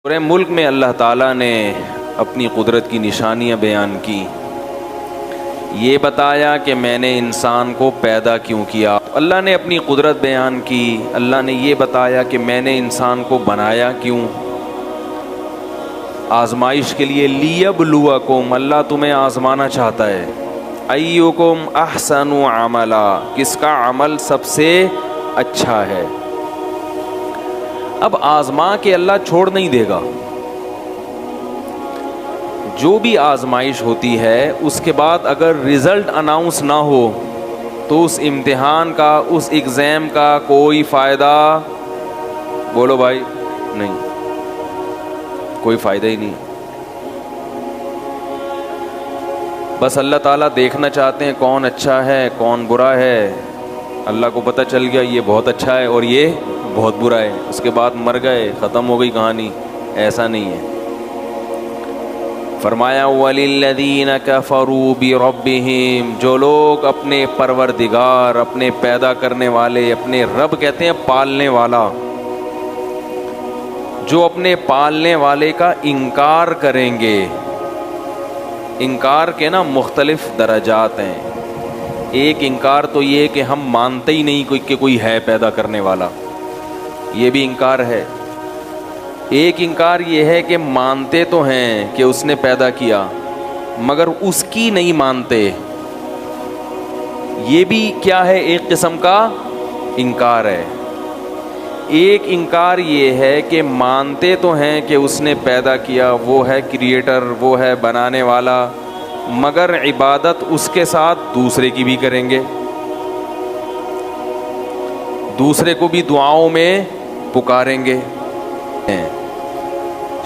پورے ملک میں اللہ تعالیٰ نے اپنی قدرت کی نشانیاں بیان کی، یہ بتایا کہ میں نے انسان کو پیدا کیوں کیا۔ اللہ نے اپنی قدرت بیان کی، اللہ نے یہ بتایا کہ میں نے انسان کو بنایا کیوں، آزمائش کے لیے۔ لیبلوکم، اللہ تمہیں آزمانا چاہتا ہے۔ ایکم احسن عملا، کس کا عمل سب سے اچھا ہے۔ اب آزما کے اللہ چھوڑ نہیں دے گا، جو بھی آزمائش ہوتی ہے اس کے بعد اگر رزلٹ اناؤنس نہ ہو تو اس امتحان کا، اس ایگزام کا کوئی فائدہ، بولو بھائی، نہیں، کوئی فائدہ ہی نہیں۔ بس اللہ تعالیٰ دیکھنا چاہتے ہیں کون اچھا ہے کون برا ہے۔ اللہ کو پتہ چل گیا یہ بہت اچھا ہے اور یہ بہت برا ہے، اس کے بعد مر گئے، ختم ہو گئی کہانی۔ ایسا نہیں ہے۔ فرمایا وَلِلَّذِينَ كَفَرُوا بِرَبِّهِمْ، جو لوگ اپنے پروردگار، اپنے پیدا کرنے والے، اپنے رب کہتے ہیں پالنے والا، جو اپنے پالنے والے کا انکار کریں گے۔ انکار کے نا مختلف درجات ہیں۔ ایک انکار تو یہ کہ ہم مانتے ہی نہیں کہ کوئی ہے پیدا کرنے والا، یہ بھی انکار ہے۔ ایک انکار یہ ہے کہ مانتے تو ہیں کہ اس نے پیدا کیا مگر اس کی نہیں مانتے، یہ بھی کیا ہے، ایک قسم کا انکار ہے۔ ایک انکار یہ ہے کہ مانتے تو ہیں کہ اس نے پیدا کیا، وہ ہے کریٹر، وہ ہے بنانے والا، مگر عبادت اس کے ساتھ دوسرے کی بھی کریں گے، دوسرے کو بھی دعاؤں میں پکاریں گے۔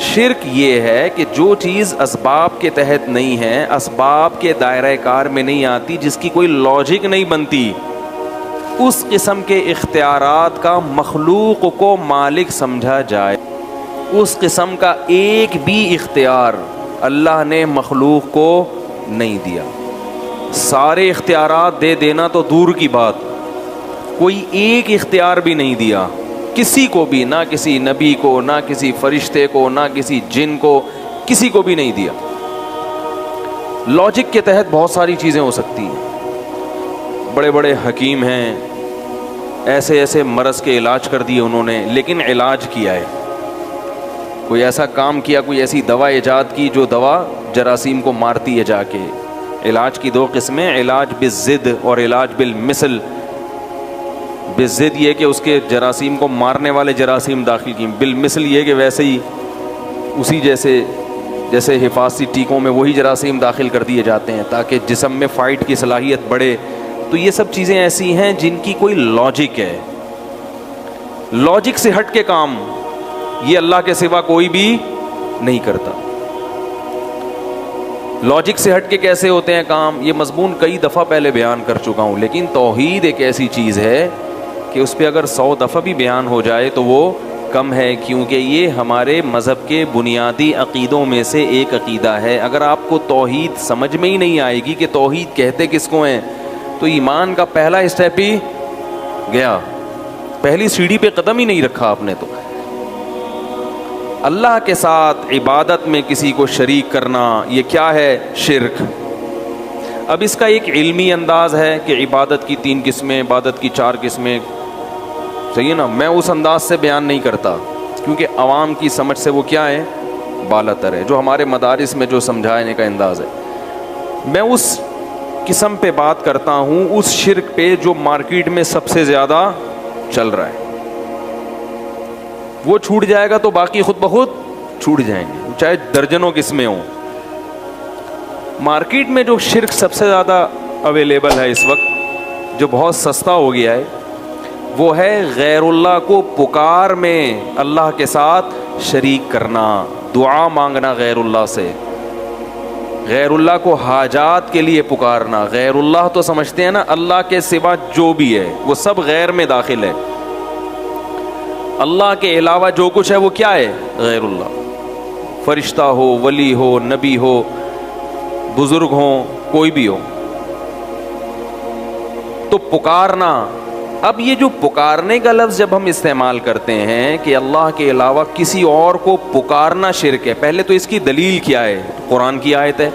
شرک یہ ہے کہ جو چیز اسباب کے تحت نہیں ہے، اسباب کے دائرہ کار میں نہیں آتی، جس کی کوئی لاجک نہیں بنتی، اس قسم کے اختیارات کا مخلوق کو مالک سمجھا جائے۔ اس قسم کا ایک بھی اختیار اللہ نے مخلوق کو نہیں دیا۔ سارے اختیارات دے دینا تو دور کی بات، کوئی ایک اختیار بھی نہیں دیا کسی کو بھی، نہ کسی نبی کو، نہ کسی فرشتے کو، نہ کسی جن کو، کسی کو بھی نہیں دیا۔ لاجک کے تحت بہت ساری چیزیں ہو سکتی ہیں، بڑے بڑے حکیم ہیں، ایسے ایسے مرض کے علاج کر دیے انہوں نے، لیکن علاج کیا ہے، کوئی ایسا کام کیا، کوئی ایسی دوا ایجاد کی جو دوا جراثیم کو مارتی ہے جا کے۔ علاج کی دو قسمیں، علاج بالضد اور علاج بالمثل۔ بالضد یہ کہ اس کے جراثیم کو مارنے والے جراثیم داخل کی، بالمثل یہ کہ ویسے ہی اسی جیسے حفاظتی ٹیکوں میں وہی جراثیم داخل کر دیے جاتے ہیں تاکہ جسم میں فائٹ کی صلاحیت بڑھے۔ تو یہ سب چیزیں ایسی ہیں جن کی کوئی لاجک ہے، لاجک سے ہٹ کے کام یہ اللہ کے سوا کوئی بھی نہیں کرتا۔ لاجک سے ہٹ کے کیسے ہوتے ہیں کام، یہ مضمون کئی دفعہ پہلے بیان کر چکا ہوں، لیکن توحید ایک ایسی چیز ہے کہ اس پہ اگر 100 دفعہ بھی بیان ہو جائے تو وہ کم ہے، کیونکہ یہ ہمارے مذہب کے بنیادی عقیدوں میں سے ایک عقیدہ ہے۔ اگر آپ کو توحید سمجھ میں ہی نہیں آئے گی کہ توحید کہتے کس کو ہیں، تو ایمان کا پہلا اسٹیپ ہی گیا، پہلی سیڑھی پہ قدم ہی نہیں رکھا آپ نے۔ تو اللہ کے ساتھ عبادت میں کسی کو شریک کرنا، یہ کیا ہے، شرک۔ اب اس کا ایک علمی انداز ہے کہ عبادت کی 3 قسمیں، عبادت کی 4 قسمیں، صحیح ہے نا، میں اس انداز سے بیان نہیں کرتا کیونکہ عوام کی سمجھ سے وہ کیا ہے، بالاتر ہے، جو ہمارے مدارس میں جو سمجھانے کا انداز ہے۔ میں اس قسم پہ بات کرتا ہوں، اس شرک پہ جو مارکیٹ میں سب سے زیادہ چل رہا ہے۔ وہ چھوٹ جائے گا تو باقی خود بخود چھوٹ جائیں گے، چاہے درجنوں قسمیں ہوں۔ مارکیٹ میں جو شرک سب سے زیادہ اویلیبل ہے اس وقت، جو بہت سستا ہو گیا ہے، وہ ہے غیر اللہ کو پکار میں اللہ کے ساتھ شریک کرنا، دعا مانگنا غیر اللہ سے، غیر اللہ کو حاجات کے لیے پکارنا۔ غیر اللہ تو سمجھتے ہیں نا، اللہ کے سوا جو بھی ہے وہ سب غیر میں داخل ہے، اللہ کے علاوہ جو کچھ ہے وہ کیا ہے، غیر اللہ، فرشتہ ہو، ولی ہو، نبی ہو، بزرگ ہوں، کوئی بھی ہو۔ تو پکارنا اب یہ جو پکارنے کا لفظ جب ہم استعمال کرتے ہیں کہ اللہ کے علاوہ کسی اور کو پکارنا شرک ہے، پہلے تو اس کی دلیل کیا ہے؟ قرآن کی آیت ہے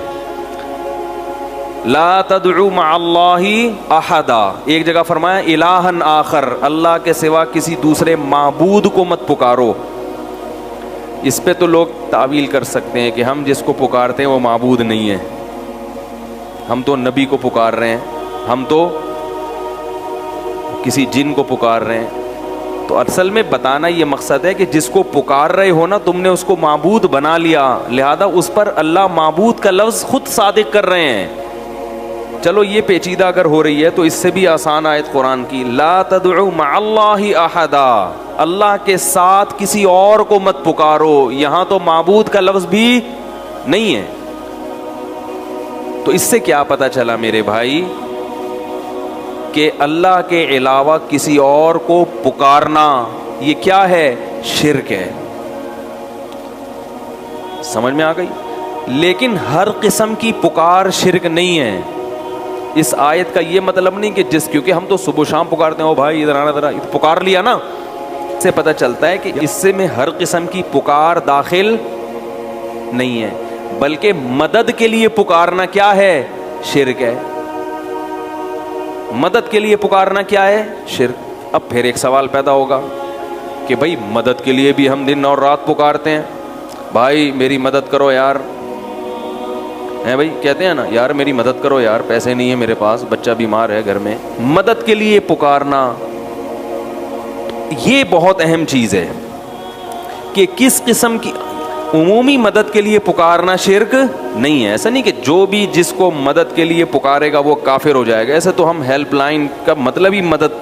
لا تدعو مع اللہ احدا، ایک جگہ فرمایا الہا آخر، اللہ کے سوا کسی دوسرے معبود کو مت پکارو۔ اس پہ تو لوگ تعویل کر سکتے ہیں کہ ہم جس کو پکارتے ہیں وہ معبود نہیں ہے، ہم تو نبی کو پکار رہے ہیں، ہم تو کسی جن کو پکار رہے ہیں۔ تو اصل میں بتانا یہ مقصد ہے کہ جس کو پکار رہے ہو نا تم نے اس کو معبود بنا لیا، لہذا اس پر اللہ معبود کا لفظ خود صادق کر رہے ہیں۔ چلو یہ پیچیدہ اگر ہو رہی ہے تو اس سے بھی آسان آیت قرآن کی لا تدعو مع اللہ احدا، اللہ کے ساتھ کسی اور کو مت پکارو، یہاں تو معبود کا لفظ بھی نہیں ہے۔ تو اس سے کیا پتہ چلا میرے بھائی کہ اللہ کے علاوہ کسی اور کو پکارنا یہ کیا ہے؟ شرک ہے۔ سمجھ میں آ گئی؟ لیکن ہر قسم کی پکار شرک نہیں ہے۔ اس آیت کا یہ مطلب نہیں کہ کیونکہ ہم تو صبح و شام پکارتے ہیں، او بھائی ادھر آنا، ذرا پکار لیا نا، اس سے پتہ چلتا ہے کہ اس سے میں ہر قسم کی پکار داخل نہیں ہے، بلکہ مدد کے لیے پکارنا کیا ہے؟ شرک ہے۔ مدد کے لیے پکارنا کیا ہے؟ شرک۔ اب پھر ایک سوال پیدا ہوگا کہ بھائی مدد کے لیے بھی ہم دن اور رات پکارتے ہیں، بھائی میری مدد کرو یار، ہیں بھائی کہتے ہیں نا یار میری مدد کرو یار، پیسے نہیں ہیں میرے پاس، بچہ بیمار ہے گھر میں۔ مدد کے لیے پکارنا یہ بہت اہم چیز ہے کہ کس قسم کی عمومی مدد کے لیے پکارنا شرک نہیں ہے۔ ایسا نہیں کہ جو بھی جس کو مدد کے لیے پکارے گا وہ کافر ہو جائے گا۔ ایسے تو ہم ہیلپ لائن کا مطلب ہی مدد،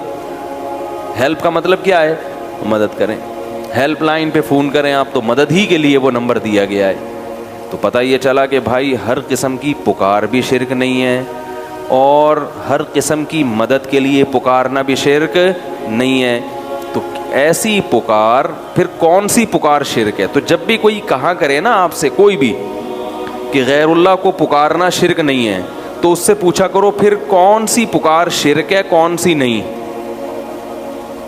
ہیلپ کا مطلب کیا ہے؟ مدد کریں۔ ہیلپ لائن پہ فون کریں آپ تو مدد ہی کے لیے وہ نمبر دیا گیا ہے۔ تو پتہ یہ چلا کہ بھائی ہر قسم کی پکار بھی شرک نہیں ہے اور ہر قسم کی مدد کے لیے پکارنا بھی شرک نہیں ہے۔ تو ایسی پکار پھر کون سی پکار شرک ہے؟ تو جب بھی کوئی کہا کرے نا آپ سے کوئی بھی کہ غیر اللہ کو پکارنا شرک نہیں ہے، تو اس سے پوچھا کرو پھر کون سی پکار شرک ہے کون سی نہیں۔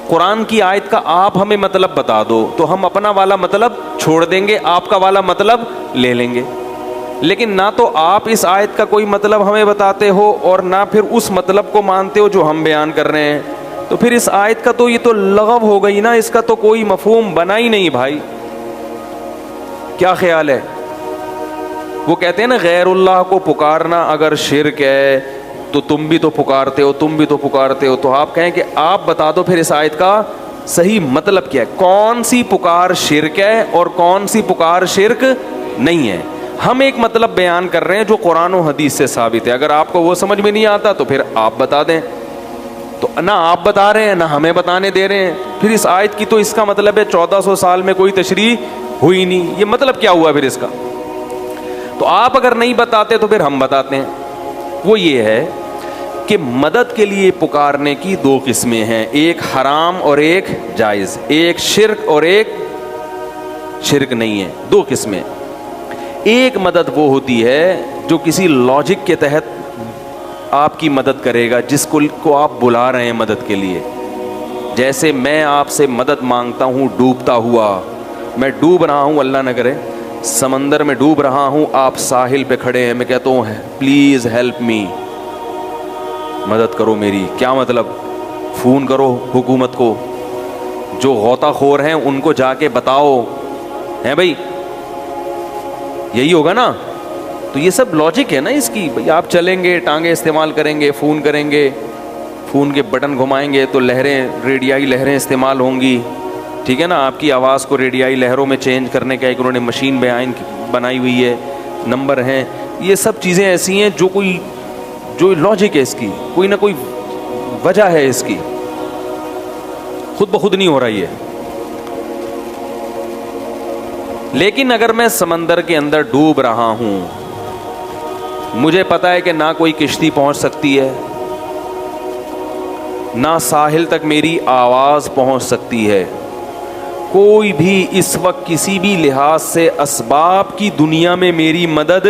قرآن کی آیت کا آپ ہمیں مطلب بتا دو تو ہم اپنا والا مطلب چھوڑ دیں گے، آپ کا والا مطلب لے لیں گے۔ لیکن نہ تو آپ اس آیت کا کوئی مطلب ہمیں بتاتے ہو اور نہ پھر اس مطلب کو مانتے ہو جو ہم بیان کر رہے ہیں، تو پھر اس آیت کا تو یہ تو لغو ہو گئی نا، اس کا تو کوئی مفہوم بنا ہی نہیں بھائی۔ کیا خیال ہے؟ وہ کہتے ہیں نا غیر اللہ کو پکارنا اگر شرک ہے تو تم بھی تو پکارتے ہو، تم بھی تو پکارتے ہو۔ تو آپ کہیں کہ آپ بتا دو پھر اس آیت کا صحیح مطلب کیا ہے، کون سی پکار شرک ہے اور کون سی پکار شرک نہیں ہے۔ ہم ایک مطلب بیان کر رہے ہیں جو قرآن و حدیث سے ثابت ہے، اگر آپ کو وہ سمجھ میں نہیں آتا تو پھر آپ بتا دیں۔ تو نہ آپ بتا رہے ہیں نہ ہمیں بتانے دے رہے ہیں، پھر اس آیت کی تو اس کا مطلب ہے 1400 سال میں کوئی تشریح ہوئی نہیں، یہ مطلب کیا ہوا پھر اس کا؟ تو آپ اگر نہیں بتاتے تو پھر ہم بتاتے ہیں۔ وہ یہ ہے کہ مدد کے لیے پکارنے کی دو قسمیں ہیں، ایک حرام اور ایک جائز، ایک شرک اور ایک شرک نہیں ہے، دو قسمیں۔ ایک مدد وہ ہوتی ہے جو کسی لاجک کے تحت آپ کی مدد کرے گا، جس کو آپ بلا رہے ہیں مدد کے لیے۔ جیسے میں آپ سے مدد مانگتا ہوں ڈوبتا ہوا، میں ڈوب رہا ہوں، اللہ نہ کرے سمندر میں ڈوب رہا ہوں، آپ ساحل پہ کھڑے ہیں، میں کہتا ہوں پلیز ہیلپ می، مدد کرو میری۔ کیا مطلب؟ فون کرو حکومت کو، جو غوطہ خور ہیں ان کو جا کے بتاؤ، ہیں بھائی یہی ہوگا نا؟ تو یہ سب لاجک ہے نا اس کی، بھائی آپ چلیں گے، ٹانگیں استعمال کریں گے، فون کریں گے، فون کے بٹن گھمائیں گے تو لہریں، ریڈیائی لہریں استعمال ہوں گی، ٹھیک ہے نا؟ آپ کی آواز کو ریڈیائی لہروں میں چینج کرنے کا ایک انہوں نے مشین بنائی ہوئی ہے، نمبر ہیں، یہ سب چیزیں ایسی ہیں جو لاجک ہے اس کی، کوئی نہ کوئی وجہ ہے اس کی، خود بخود نہیں ہو رہی ہے۔ لیکن اگر میں سمندر کے اندر ڈوب رہا ہوں، مجھے پتا ہے کہ نہ کوئی کشتی پہنچ سکتی ہے، نہ ساحل تک میری آواز پہنچ سکتی ہے، کوئی بھی اس وقت کسی بھی لحاظ سے اسباب کی دنیا میں میری مدد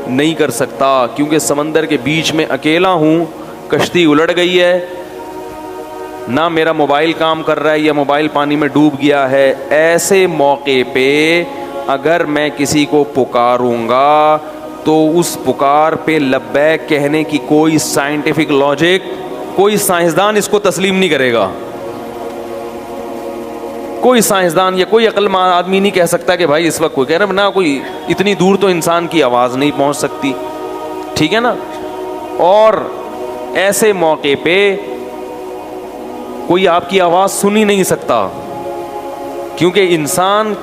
نہیں کر سکتا، کیونکہ سمندر کے بیچ میں اکیلا ہوں، کشتی الٹ گئی ہے، نہ میرا موبائل کام کر رہا ہے یا موبائل پانی میں ڈوب گیا ہے، ایسے موقع پہ اگر میں کسی کو پکاروں گا تو اس پکار پہ لبیک کہنے کی کوئی سائنٹیفک لاجک، کوئی سائنسدان اس کو تسلیم نہیں کرے گا. کوئی سائنسدان یا کوئی عقل مند آدمی نہیں کہہ سکتا کہ بھائی اس وقت کوئی کہہ رہا نہ، کوئی اتنی دور تو انسان کی آواز نہیں پہنچ سکتی. ٹھیک ہے نا. اور ایسے موقع پہ کوئی آپ کی آواز سن ہی نہیں سکتا، کیونکہ انسان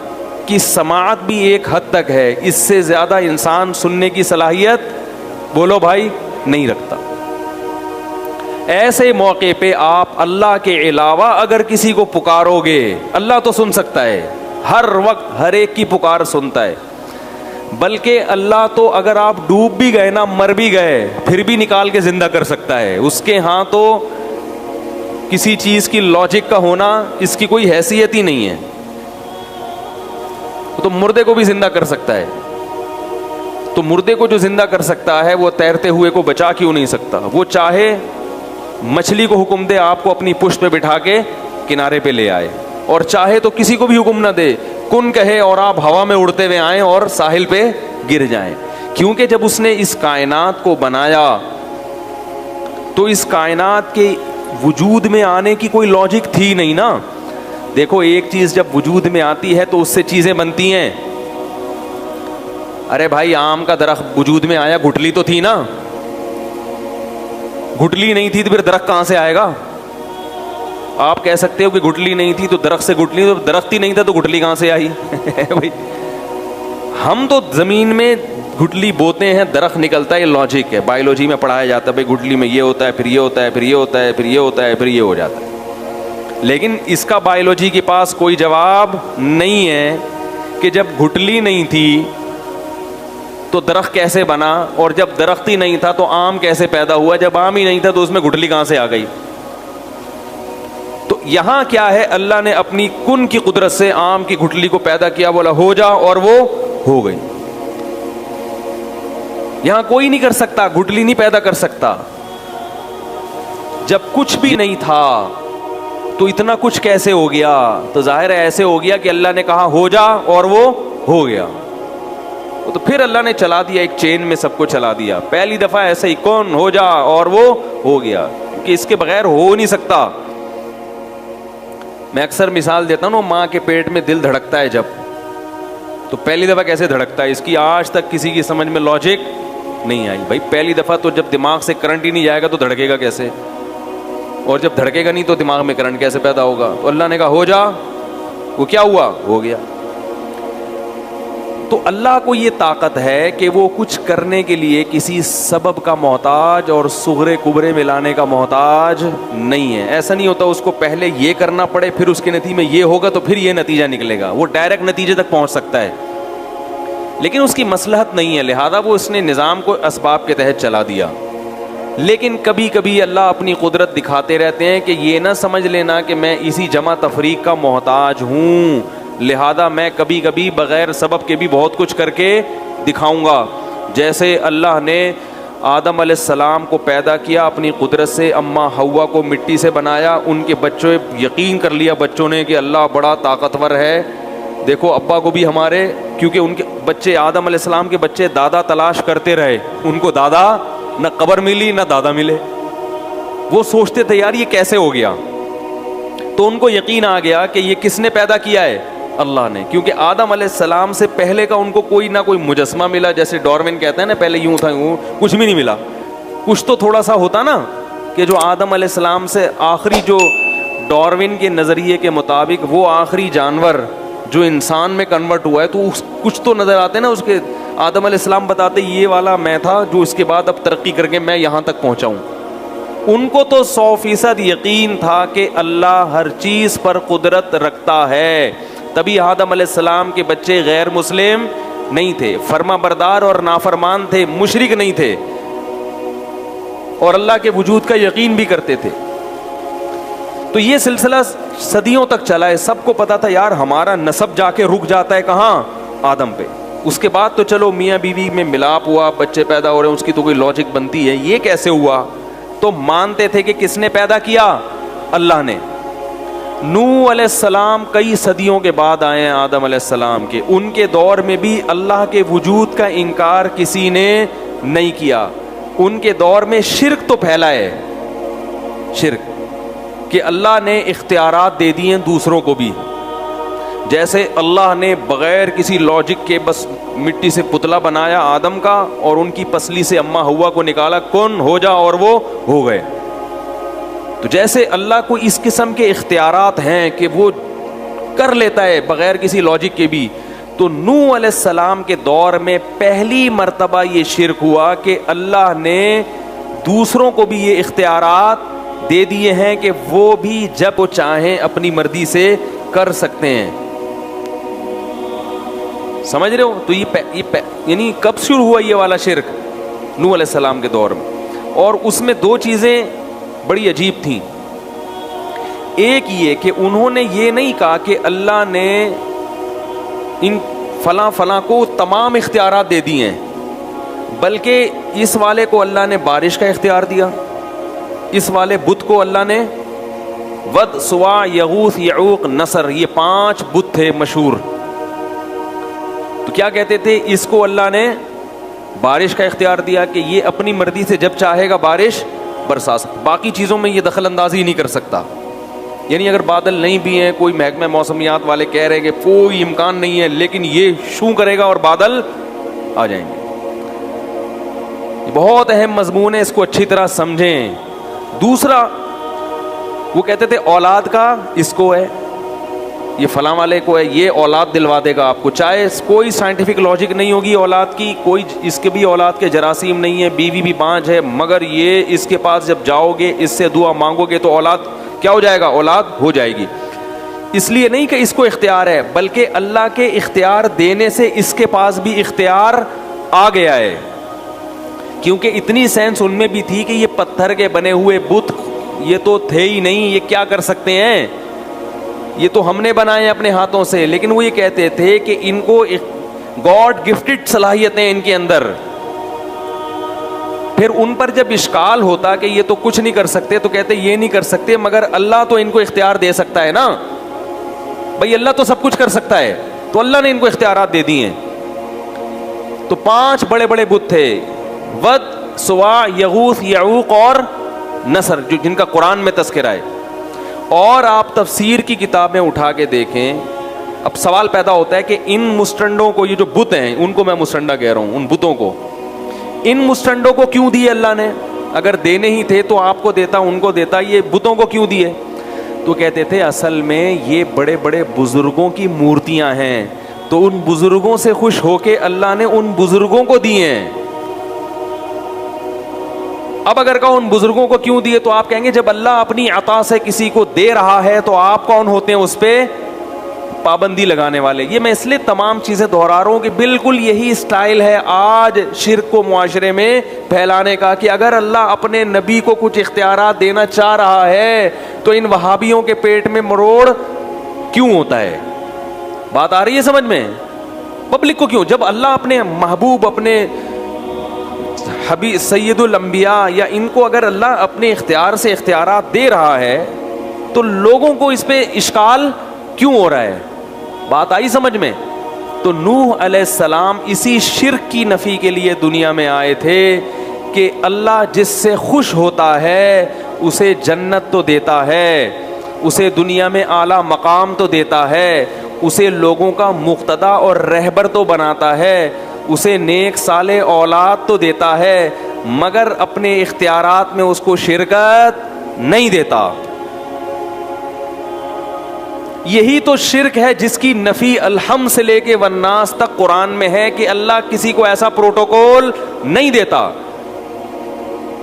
کی سماعت بھی ایک حد تک ہے، اس سے زیادہ انسان سننے کی صلاحیت بولو بھائی نہیں رکھتا. ایسے موقع پہ آپ اللہ کے علاوہ اگر کسی کو پکارو گے، اللہ تو سن سکتا ہے، ہر وقت ہر ایک کی پکار سنتا ہے، بلکہ اللہ تو اگر آپ ڈوب بھی گئے نا، مر بھی گئے، پھر بھی نکال کے زندہ کر سکتا ہے. اس کے ہاں تو کسی چیز کی لاجک کا ہونا اس کی کوئی حیثیت ہی نہیں ہے. تو مردے کو بھی زندہ کر سکتا ہے. تو مردے کو جو زندہ کر سکتا ہے وہ تیرتے ہوئے کو بچا کیوں نہیں سکتا؟ وہ چاہے مچھلی کو حکم دے آپ کو اپنی پشت پہ بٹھا کے کنارے پہ لے آئے، اور چاہے تو کسی کو بھی حکم نہ دے، کن کہے اور آپ ہوا میں اڑتے ہوئے آئیں اور ساحل پہ گر جائیں. کیونکہ جب اس نے اس کائنات کو بنایا تو اس کائنات کے وجود میں آنے کی کوئی لاجک تھی نہیں نا. دیکھو ایک چیز جب وجود میں آتی ہے تو اس سے چیزیں بنتی ہیں. ارے بھائی آم کا درخت وجود میں آیا، گٹلی تو تھی نا، گٹلی نہیں تھی تو پھر درخت کہاں سے آئے گا؟ آپ کہہ سکتے ہو کہ گٹلی نہیں تھی تو درخت سے گٹلی، تو درخت ہی نہیں تھا تو گٹلی کہاں سے آئی؟ بھائی ہم تو زمین میں گٹلی بوتے ہیں، درخت نکلتا ہے، یہ لاجک ہے، بایولوجی میں پڑھایا جاتا ہے بھائی گٹلی میں یہ ہوتا ہے، پھر یہ ہوتا ہے، پھر یہ ہوتا ہے، پھر یہ ہوتا ہے، پھر یہ ہو جاتا ہے. لیکن اس کا بایولوجی کے پاس کوئی جواب نہیں ہے کہ جب گٹلی نہیں تھی تو درخت کیسے بنا، اور جب درخت ہی نہیں تھا تو آم کیسے پیدا ہوا، جب آم ہی نہیں تھا تو اس میں گٹلی کہاں سے آ گئی. تو یہاں کیا ہے، اللہ نے اپنی کن کی قدرت سے آم کی گٹلی کو پیدا کیا، بولا ہو جا اور وہ ہو گئی. یہاں کوئی نہیں کر سکتا، گٹلی نہیں پیدا کر سکتا. جب کچھ بھی نہیں تھا تو اتنا کچھ کیسے ہو گیا؟ تو ظاہر ہے ایسے ہو گیا کہ اللہ نے کہا ہو جا اور وہ ہو گیا. تو پھر اللہ نے چلا دیا، ایک چین میں سب کو چلا دیا. پہلی دفعہ ایسے ہی کون ہو جا اور وہ ہو گیا، کہ اس کے بغیر ہو نہیں سکتا. میں اکثر مثال دیتا ہوں، ماں کے پیٹ میں دل دھڑکتا ہے جب، تو پہلی دفعہ کیسے دھڑکتا ہے اس کی آج تک کسی کی سمجھ میں لاجک نہیں آئی. بھائی پہلی دفعہ تو جب دماغ سے کرنٹ ہی نہیں جائے گا تو دھڑکے گا کیسے، اور جب دھڑکے گا نہیں تو دماغ میں کرنٹ کیسے پیدا ہوگا؟ تو اللہ نے کہا ہو جا، وہ کیا ہوا؟ ہو گیا. تو اللہ کو یہ طاقت ہے کہ وہ کچھ کرنے کے لیے کسی سبب کا محتاج اور صغرے کبرے میں لانے کا محتاج نہیں ہے. ایسا نہیں ہوتا اس کو پہلے یہ کرنا پڑے پھر اس کے نتیجے میں یہ ہوگا تو پھر یہ نتیجہ نکلے گا. وہ ڈائریکٹ نتیجے تک پہنچ سکتا ہے لیکن اس کی مصلحت نہیں ہے، لہذا وہ اس نے نظام کو اسباب کے تحت چلا دیا. لیکن کبھی کبھی اللہ اپنی قدرت دکھاتے رہتے ہیں کہ یہ نہ سمجھ لینا کہ میں اسی جمع تفریق کا محتاج ہوں، لہذا میں کبھی کبھی بغیر سبب کے بھی بہت کچھ کر کے دکھاؤں گا. جیسے اللہ نے آدم علیہ السلام کو پیدا کیا اپنی قدرت سے، اماں حوا کو مٹی سے بنایا، ان کے بچوں یقین کر لیا بچوں نے کہ اللہ بڑا طاقتور ہے. دیکھو ابا کو بھی ہمارے، کیونکہ ان کے بچے آدم علیہ السلام کے بچے دادا تلاش کرتے رہے، ان کو دادا نہ قبر ملی نہ دادا ملے. وہ سوچتے تھے یار یہ کیسے ہو گیا، تو ان کو یقین آ گیا کہ یہ کس نے پیدا کیا ہے؟ اللہ نے. کیونکہ آدم علیہ السلام سے پہلے کا ان کو کوئی نہ کوئی مجسمہ ملا، جیسے ڈارون کہتے ہیں نا پہلے یوں تھا یوں، کچھ بھی نہیں ملا. کچھ تو تھوڑا سا ہوتا نا کہ جو آدم علیہ السلام سے آخری، جو ڈارون کے نظریے کے مطابق وہ آخری جانور جو انسان میں کنورٹ ہوا ہے، تو کچھ تو نظر آتے نا اس کے. آدم علیہ السلام بتاتے یہ والا میں تھا جو اس کے بعد اب ترقی کر کے میں یہاں تک پہنچا ہوں. ان کو تو 100% یقین تھا کہ اللہ ہر چیز پر قدرت رکھتا ہے. تبھی آدم علیہ السلام کے بچے غیر مسلم نہیں تھے، فرما بردار اور نافرمان تھے، مشرک نہیں تھے، اور اللہ کے وجود کا یقین بھی کرتے تھے. تو یہ سلسلہ صدیوں تک چلا ہے. سب کو پتا تھا یار ہمارا نسب جا کے رک جاتا ہے کہاں؟ آدم پہ. اس کے بعد تو چلو میاں بیوی میں ملاپ ہوا، بچے پیدا ہو رہے ہیں، اس کی تو کوئی لاجک بنتی ہے، یہ کیسے ہوا؟ تو مانتے تھے کہ کس نے پیدا کیا؟ اللہ نے. نوح علیہ السلام کئی صدیوں کے بعد آئے ہیں آدم علیہ السلام کے. ان کے دور میں بھی اللہ کے وجود کا انکار کسی نے نہیں کیا. ان کے دور میں شرک تو پھیلا ہے, شرک کہ اللہ نے اختیارات دے دیے ہیں دوسروں کو بھی. جیسے اللہ نے بغیر کسی لاجک کے بس مٹی سے پتلا بنایا آدم کا, اور ان کی پسلی سے اماں ہوا کو نکالا, کن ہو جا, اور وہ ہو گئے. تو جیسے اللہ کو اس قسم کے اختیارات ہیں کہ وہ کر لیتا ہے بغیر کسی لاجک کے بھی, تو نوح علیہ السلام کے دور میں پہلی مرتبہ یہ شرک ہوا کہ اللہ نے دوسروں کو بھی یہ اختیارات دے دیے ہیں کہ وہ بھی جب وہ چاہیں اپنی مرضی سے کر سکتے ہیں. سمجھ رہے ہو؟ تو یہ یعنی کب شروع ہوا یہ والا شرک؟ نوح علیہ السلام کے دور میں. اور اس میں دو چیزیں بڑی عجیب تھیں. ایک یہ کہ انہوں نے یہ نہیں کہا کہ اللہ نے ان فلاں فلاں کو تمام اختیارات دے دیے ہیں, بلکہ اس والے کو اللہ نے بارش کا اختیار دیا, اس والے بت کو اللہ نے ود, سوا, یغوث, یعوق, نصر, یہ 5 بت تھے مشہور. تو کیا کہتے تھے؟ اس کو اللہ نے بارش کا اختیار دیا کہ یہ اپنی مرضی سے جب چاہے گا بارش برسا سکتا, باقی چیزوں میں یہ دخل اندازی نہیں کر سکتا. یعنی اگر بادل نہیں بھی ہیں, کوئی محکمہ موسمیات والے کہہ رہے ہیں کہ کوئی امکان نہیں ہے, لیکن یہ شوں کرے گا اور بادل آ جائیں گے. یہ بہت اہم مضمون ہے, اس کو اچھی طرح سمجھیں. دوسرا, وہ کہتے تھے اولاد کا اس کو ہے, یہ فلاں والے کو ہے, یہ اولاد دلوا دے گا آپ کو, چاہے کوئی سائنٹیفک لاجک نہیں ہوگی اولاد کی, کوئی اس کے بھی اولاد کے جراثیم نہیں ہے, بیوی بھی بانج ہے, مگر یہ اس کے پاس جب جاؤ گے, اس سے دعا مانگو گے تو اولاد کیا ہو جائے گا؟ اولاد ہو جائے گی. اس لیے نہیں کہ اس کو اختیار ہے, بلکہ اللہ کے اختیار دینے سے اس کے پاس بھی اختیار آ گیا ہے. کیونکہ اتنی سینس ان میں بھی تھی کہ یہ پتھر کے بنے ہوئے بت یہ تو تھے ہی نہیں, یہ کیا کر سکتے ہیں, یہ تو ہم نے بنائے ہیں اپنے ہاتھوں سے. لیکن وہ یہ کہتے تھے کہ ان کو گاڈ گفٹڈ صلاحیتیں ان کے اندر. پھر ان پر جب اشکال ہوتا کہ یہ تو کچھ نہیں کر سکتے, تو کہتے یہ نہیں کر سکتے, مگر اللہ تو ان کو اختیار دے سکتا ہے نا بھائی, اللہ تو سب کچھ کر سکتا ہے, تو اللہ نے ان کو اختیارات دے دیے ہیں. تو 5 بڑے بڑے بت تھے, ود, سوا, یغوث, یعوق اور نصر, جن کا قرآن میں تذکرہ ہے. اور آپ تفسیر کی کتابیں اٹھا کے دیکھیں. اب سوال پیدا ہوتا ہے کہ ان مسٹنڈوں کو, یہ جو بت ہیں ان کو میں مسٹنڈا کہہ رہا ہوں, ان بتوں کو, ان مسٹنڈوں کو کیوں دیے اللہ نے؟ اگر دینے ہی تھے تو آپ کو دیتا, ان کو دیتا, یہ بتوں کو کیوں دیے؟ تو کہتے تھے اصل میں یہ بڑے بڑے بزرگوں کی مورتیاں ہیں, تو ان بزرگوں سے خوش ہو کے اللہ نے ان بزرگوں کو دیے ہیں. اب اگر کہو ان بزرگوں کو کیوں دیے, تو آپ کہیں گے جب اللہ اپنی عطا سے کسی کو دے رہا ہے تو آپ کون ہوتے ہیں اس پہ پابندی لگانے والے. یہ میں اس لیے تمام چیزیں دہرا رہا ہوں کہ بالکل یہی سٹائل ہے آج شرک کو معاشرے میں پھیلانے کا, کہ اگر اللہ اپنے نبی کو کچھ اختیارات دینا چاہ رہا ہے تو ان وہابیوں کے پیٹ میں مروڑ کیوں ہوتا ہے. بات آ رہی ہے سمجھ میں؟ پبلک کو کیوں؟ جب اللہ اپنے محبوب, اپنے حبیب سید الانبیاء, یا ان کو اگر اللہ اپنے اختیار سے اختیارات دے رہا ہے تو لوگوں کو اس پہ اشکال کیوں ہو رہا ہے؟ بات آئی سمجھ میں؟ تو نوح علیہ السلام اسی شرک کی نفی کے لیے دنیا میں آئے تھے کہ اللہ جس سے خوش ہوتا ہے اسے جنت تو دیتا ہے, اسے دنیا میں اعلیٰ مقام تو دیتا ہے, اسے لوگوں کا مقتدا اور رہبر تو بناتا ہے, اسے نیک صالح اولاد تو دیتا ہے, مگر اپنے اختیارات میں اس کو شرکت نہیں دیتا. یہی تو شرک ہے جس کی نفی الحم سے لے کے والناس تک قرآن میں ہے کہ اللہ کسی کو ایسا پروٹوکول نہیں دیتا.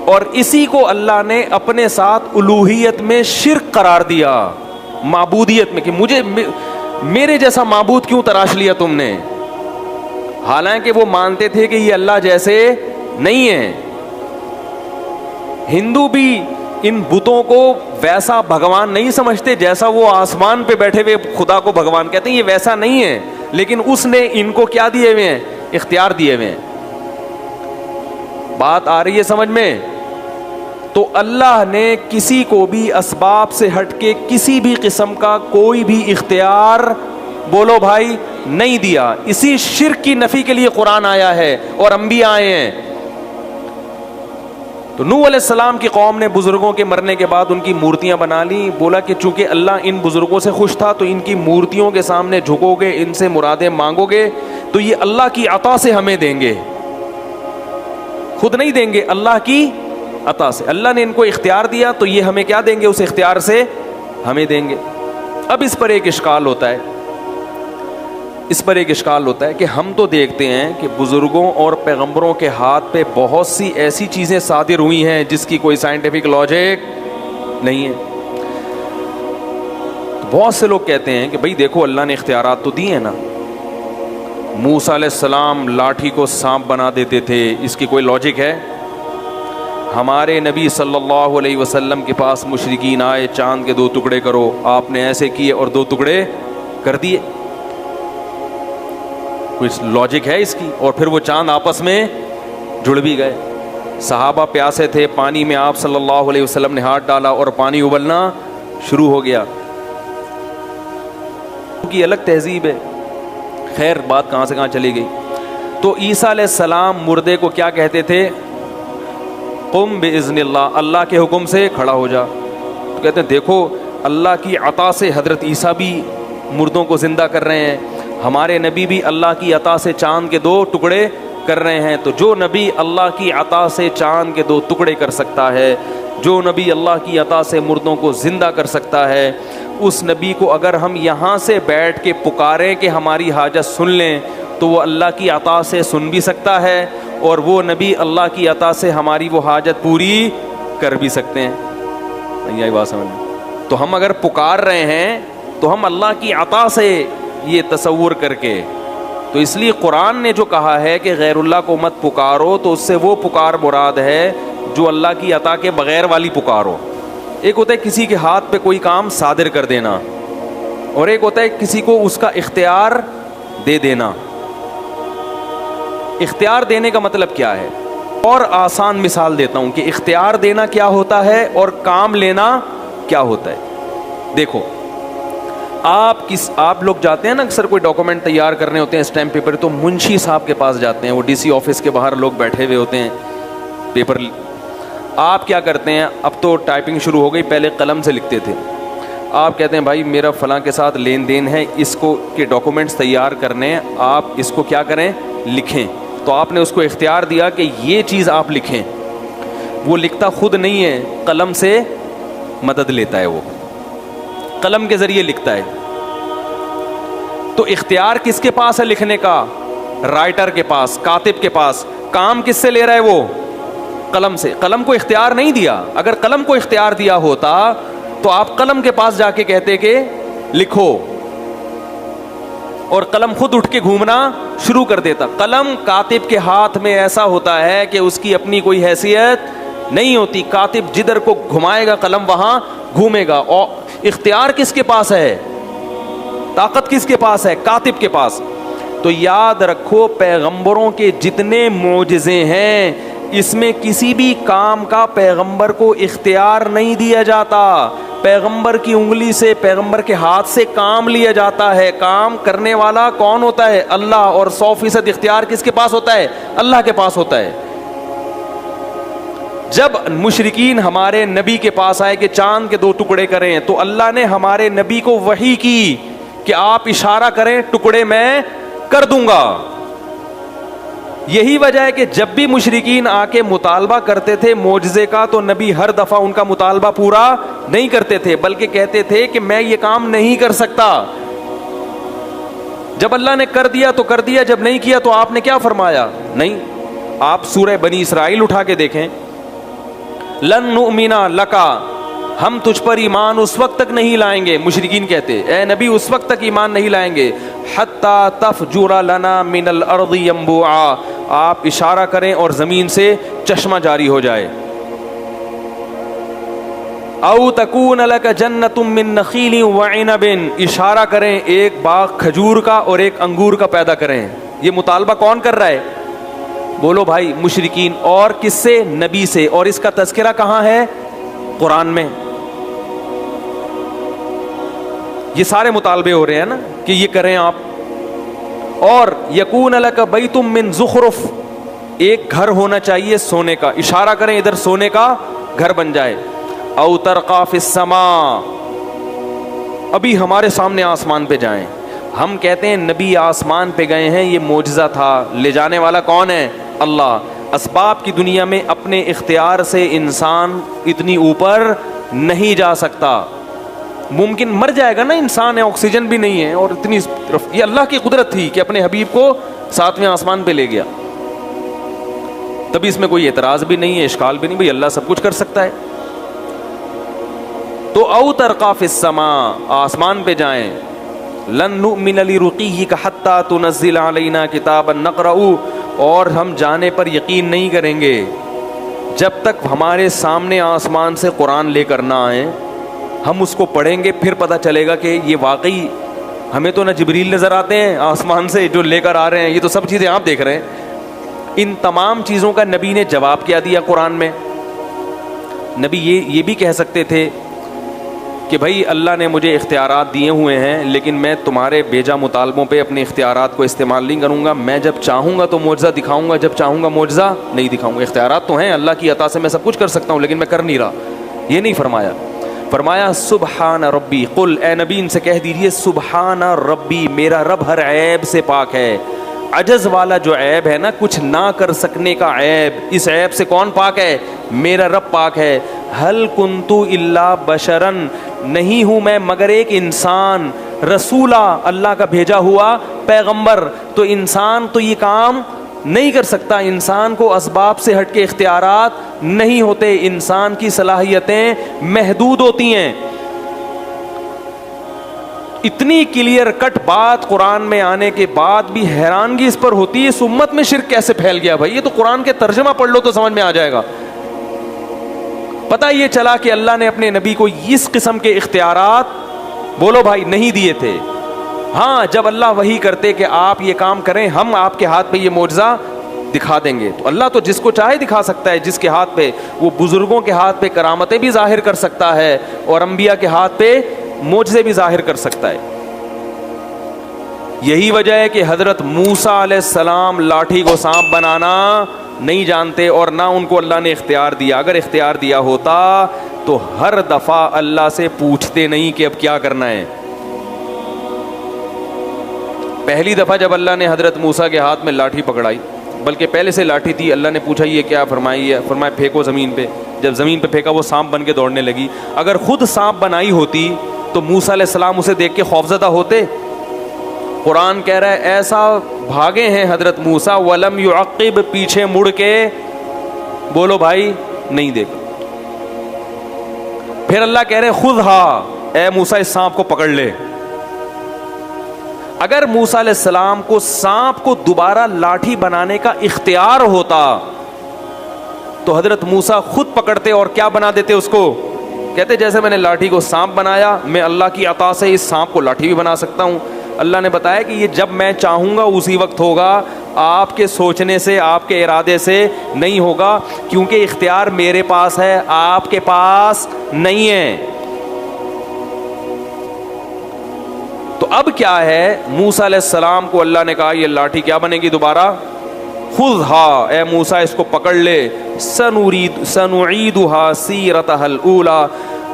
اور اسی کو اللہ نے اپنے ساتھ الوہیت میں شرک قرار دیا, معبودیت میں, کہ مجھے میرے جیسا معبود کیوں تراش لیا تم نے, حالانکہ وہ مانتے تھے کہ یہ اللہ جیسے نہیں ہے. ہندو بھی ان بتوں کو ویسا بھگوان نہیں سمجھتے جیسا وہ آسمان پہ بیٹھے ہوئے خدا کو بھگوان کہتے ہیں, یہ ویسا نہیں ہے, لیکن اس نے ان کو کیا دیے ہوئے ہیں؟ اختیار دیے ہوئے ہیں. بات آ رہی ہے سمجھ میں؟ تو اللہ نے کسی کو بھی اسباب سے ہٹ کے کسی بھی قسم کا کوئی بھی اختیار بولو بھائی نہیں دیا. اسی شرک کی نفی کے لیے قرآن آیا ہے اور انبیاء آئے ہیں. تو نوح علیہ السلام کی قوم نے بزرگوں کے مرنے کے بعد ان کی مورتیاں بنا لی. بولا کہ چونکہ اللہ ان بزرگوں سے خوش تھا تو ان کی مورتیوں کے سامنے جھکو گے, ان سے مرادیں مانگو گے تو یہ اللہ کی عطا سے ہمیں دیں گے, خود نہیں دیں گے, اللہ کی عطا سے. اللہ نے ان کو اختیار دیا تو یہ ہمیں کیا دیں گے, اس اختیار سے ہمیں دیں گے. اب اس پر ایک اشکال ہوتا ہے, کہ ہم تو دیکھتے ہیں کہ بزرگوں اور پیغمبروں کے ہاتھ پہ بہت سی ایسی چیزیں صادر ہوئی ہیں جس کی کوئی سائنٹیفک لاجک نہیں ہے. بہت سے لوگ کہتے ہیں کہ بھئی دیکھو اللہ نے اختیارات تو دیے ہیں نا, موسیٰ علیہ السلام لاٹھی کو سانپ بنا دیتے تھے, اس کی کوئی لاجک ہے؟ ہمارے نبی صلی اللہ علیہ وسلم کے پاس مشرکین آئے, چاند کے 2 ٹکڑے کرو, آپ نے ایسے کیے اور 2 ٹکڑے کر دیے, کوئی لاجک ہے اس کی؟ اور پھر وہ چاند آپس میں جڑ بھی گئے. صحابہ پیاسے تھے, پانی میں آپ صلی اللہ علیہ وسلم نے ہاتھ ڈالا اور پانی ابلنا شروع ہو گیا. کی الگ تہذیب ہے. خیر بات کہاں سے کہاں چلی گئی. تو عیسیٰ علیہ السلام مردے کو کیا کہتے تھے؟ قم باذن اللہ, اللہ کے حکم سے کھڑا ہو جا. تو کہتے ہیں دیکھو اللہ کی عطا سے حضرت عیسیٰ بھی مردوں کو زندہ کر رہے ہیں, ہمارے نبی بھی اللہ کی عطا سے چاند کے 2 ٹکڑے کر رہے ہیں. تو جو نبی اللہ کی عطا سے چاند کے 2 ٹکڑے کر سکتا ہے, جو نبی اللہ کی عطا سے مردوں کو زندہ کر سکتا ہے, اس نبی کو اگر ہم یہاں سے بیٹھ کے پکاریں کہ ہماری حاجت سن لیں تو وہ اللہ کی عطا سے سن بھی سکتا ہے, اور وہ نبی اللہ کی عطا سے ہماری وہ حاجت پوری کر بھی سکتے ہیں. نہیں آئی بات سمجھ؟ تو ہم اگر پکار رہے ہیں تو ہم اللہ کی عطا سے یہ تصور کر کے, تو اس لیے قرآن نے جو کہا ہے کہ غیر اللہ کو مت پکارو, تو اس سے وہ پکار مراد ہے جو اللہ کی عطا کے بغیر والی پکارو. ایک ہوتا ہے کسی کے ہاتھ پہ کوئی کام صادر کر دینا, اور ایک ہوتا ہے کسی کو اس کا اختیار دے دینا. اختیار دینے کا مطلب کیا ہے؟ اور آسان مثال دیتا ہوں کہ اختیار دینا کیا ہوتا ہے اور کام لینا کیا ہوتا ہے. دیکھو آپ لوگ جاتے ہیں نا اکثر کوئی ڈاکومنٹ تیار کرنے ہوتے ہیں, اسٹیمپ پیپر, تو منشی صاحب کے پاس جاتے ہیں, وہ ڈی سی آفس کے باہر لوگ بیٹھے ہوئے ہوتے ہیں, پیپر. آپ کیا کرتے ہیں, اب تو ٹائپنگ شروع ہو گئی, پہلے قلم سے لکھتے تھے. آپ کہتے ہیں بھائی میرا فلاں کے ساتھ لین دین ہے, اس کو کے ڈاکومنٹس تیار کرنے ہیں, آپ اس کو کیا کریں, لکھیں. تو آپ نے اس کو اختیار دیا کہ یہ چیز آپ لکھیں. وہ لکھتا خود نہیں ہے, قلم سے مدد لیتا ہے, وہ قلم کے ذریعے لکھتا ہے. تو اختیار کس کے پاس ہے لکھنے کا؟ رائٹر کے پاس, کاتب کے پاس. کام کس سے لے رہا ہے وہ؟ قلم سے. قلم کو اختیار نہیں دیا. اگر قلم کو اختیار دیا ہوتا تو آپ قلم کے پاس جا کے کہتے کہ لکھو, اور قلم خود اٹھ کے گھومنا شروع کر دیتا. قلم کاتب کے ہاتھ میں ایسا ہوتا ہے کہ اس کی اپنی کوئی حیثیت نہیں ہوتی. کاتب جدھر کو گھمائے گا قلم وہاں گھومے گا. اور اختیار کس کے پاس ہے؟ طاقت کس کے پاس ہے؟ کاتب کے پاس. تو یاد رکھو پیغمبروں کے جتنے معجزے ہیں اس میں کسی بھی کام کا پیغمبر کو اختیار نہیں دیا جاتا. پیغمبر کی انگلی سے, پیغمبر کے ہاتھ سے کام لیا جاتا ہے. کام کرنے والا کون ہوتا ہے؟ اللہ. اور 100% اختیار کس کے پاس ہوتا ہے؟ اللہ کے پاس ہوتا ہے. جب مشرکین ہمارے نبی کے پاس آئے کہ چاند کے 2 ٹکڑے کریں, تو اللہ نے ہمارے نبی کو وحی کی کہ آپ اشارہ کریں, ٹکڑے میں کر دوں گا. یہی وجہ ہے کہ جب بھی مشرکین آ کے مطالبہ کرتے تھے معجزے کا, تو نبی ہر دفعہ ان کا مطالبہ پورا نہیں کرتے تھے, بلکہ کہتے تھے کہ میں یہ کام نہیں کر سکتا. جب اللہ نے کر دیا تو کر دیا, جب نہیں کیا تو آپ نے کیا فرمایا؟ نہیں. آپ سورہ بنی اسرائیل اٹھا کے دیکھیں, لن نؤمن لکا, ہم تجھ پر ایمان اس وقت تک نہیں لائیں گے. مشرکین کہتے اے نبی اس وقت تک ایمان نہیں لائیں گے حتی تفجر لنا من الارض ينبوعا, آپ اشارہ کریں اور زمین سے چشمہ جاری ہو جائے. او تکون لک جنت من نخیل وعنب, اشارہ کریں ایک باغ کھجور کا اور ایک انگور کا پیدا کریں. یہ مطالبہ کون کر رہا ہے؟ بولو بھائی مشرکین، اور کس سے؟ نبی سے. اور اس کا تذکرہ کہاں ہے؟ قرآن میں. یہ سارے مطالبے ہو رہے ہیں نا کہ یہ کریں آپ. اور یکون لک بیت من زخرف، ایک گھر ہونا چاہیے سونے کا. اشارہ کریں ادھر سونے کا گھر بن جائے. او ترقی فی السماء، ابھی ہمارے سامنے آسمان پہ جائیں. ہم کہتے ہیں نبی آسمان پہ گئے ہیں، یہ معجزہ تھا. لے جانے والا کون ہے؟ اللہ. اسباب کی دنیا میں اپنے اختیار سے انسان اتنی اوپر نہیں جا سکتا. ممکن مر جائے گا نا انسان ہے، آکسیجن بھی نہیں ہے، اور اتنی طرف. یہ اللہ کی قدرت تھی کہ اپنے حبیب کو 7ویں آسمان پہ لے گیا. تبھی اس میں کوئی اعتراض بھی نہیں ہے، اشکال بھی نہیں، بھئی اللہ سب کچھ کر سکتا ہے. تو او ترقی فی السماء، آسمان پہ جائیں. لن نؤمن لرقیک حتی تنزل علینا کتابا نقرأ، اور ہم جانے پر یقین نہیں کریں گے جب تک ہمارے سامنے آسمان سے قرآن لے کر نہ آئے. ہم اس کو پڑھیں گے، پھر پتہ چلے گا کہ یہ واقعی. ہمیں تو نہ جبریل نظر آتے ہیں آسمان سے جو لے کر آ رہے ہیں، یہ تو سب چیزیں آپ دیکھ رہے ہیں. ان تمام چیزوں کا نبی نے جواب کیا دیا قرآن میں. نبی یہ بھی کہہ سکتے تھے کہ بھائی اللہ نے مجھے اختیارات دیے ہوئے ہیں، لیکن میں تمہارے بیجا مطالبوں پہ اپنے اختیارات کو استعمال نہیں کروں گا. میں جب چاہوں گا تو معجزہ دکھاؤں گا، جب چاہوں گا معجزہ نہیں دکھاؤں گا. اختیارات تو ہیں اللہ کی عطا سے، میں سب کچھ کر سکتا ہوں، لیکن میں کر نہیں رہا. یہ نہیں فرمایا. فرمایا سبحان ربی، قل اے نبی ان سے کہہ دیجئے سبحان ربی، میرا رب ہر عیب سے پاک ہے. عجز والا جو عیب ہے نا، کچھ نہ کر سکنے کا عیب، اس عیب سے کون پاک ہے؟ میرا رب پاک ہے. ہل کنت الا بشرا، نہیں ہوں میں مگر ایک انسان. رسولہ، اللہ کا بھیجا ہوا پیغمبر. تو انسان تو یہ کام نہیں کر سکتا. انسان کو اسباب سے ہٹ کے اختیارات نہیں ہوتے. انسان کی صلاحیتیں محدود ہوتی ہیں. اتنی کلیئر کٹ بات قرآن میں آنے کے بعد بھی حیرانگی اس پر ہوتی ہے اس امت میں شرک کیسے پھیل گیا. بھائی یہ تو قرآن کے ترجمہ پڑھ لو تو سمجھ میں آ جائے گا. پتہ یہ چلا کہ اللہ نے اپنے نبی کو اس قسم کے اختیارات بولو بھائی نہیں دیے تھے. ہاں جب اللہ وحی کرتے کہ آپ یہ کام کریں، ہم آپ کے ہاتھ پہ یہ معجزہ دکھا دیں گے، تو اللہ تو جس کو چاہے دکھا سکتا ہے. جس کے ہاتھ پہ، وہ بزرگوں کے ہاتھ پہ کرامتیں بھی ظاہر کر سکتا ہے، اور انبیاء کے ہاتھ پہ معجزے بھی ظاہر کر سکتا ہے. یہی وجہ ہے کہ حضرت موسیٰ علیہ السلام لاٹھی کو سانپ بنانا نہیں جانتے، اور نہ ان کو اللہ نے اختیار دیا. اگر اختیار دیا ہوتا تو ہر دفعہ اللہ سے پوچھتے نہیں کہ اب کیا کرنا ہے. پہلی دفعہ جب اللہ نے حضرت موسیٰ کے ہاتھ میں لاٹھی پکڑائی، بلکہ پہلے سے لاٹھی تھی، اللہ نے پوچھا یہ کیا؟ فرمایا پھینکو زمین پہ. جب زمین پہ پھینکا وہ سانپ بن کے دوڑنے لگی. اگر خود سانپ بنائی ہوتی تو موسیٰ علیہ السلام اسے دیکھ کے خوفزدہ ہوتے. قرآن کہہ رہا ہے ایسا بھاگے ہیں حضرت موسیٰ، ولم یعقب، پیچھے مڑ کے بولو بھائی نہیں دیکھا. پھر اللہ کہہ رہے خذھا، اے موسیٰ اس سانپ کو پکڑ لے. اگر موسیٰ علیہ السلام کو سانپ کو دوبارہ لاٹھی بنانے کا اختیار ہوتا تو حضرت موسیٰ خود پکڑتے اور کیا بنا دیتے اس کو. کہتے جیسے میں نے لاٹھی کو سانپ بنایا، میں اللہ کی عطا سے اس سانپ کو لاٹھی بھی بنا سکتا ہوں. اللہ نے بتایا کہ یہ جب میں چاہوں گا اسی وقت ہوگا، آپ کے سوچنے سے، آپ کے ارادے سے نہیں ہوگا، کیونکہ اختیار میرے پاس ہے، آپ کے پاس نہیں ہے. تو اب کیا ہے، موسیٰ علیہ السلام کو اللہ نے کہا یہ لاٹھی کیا بنے گی دوبارہ؟ خذھا، اے موسیٰ اس کو پکڑ لے. سنعیدھا سیرتھا الاولی،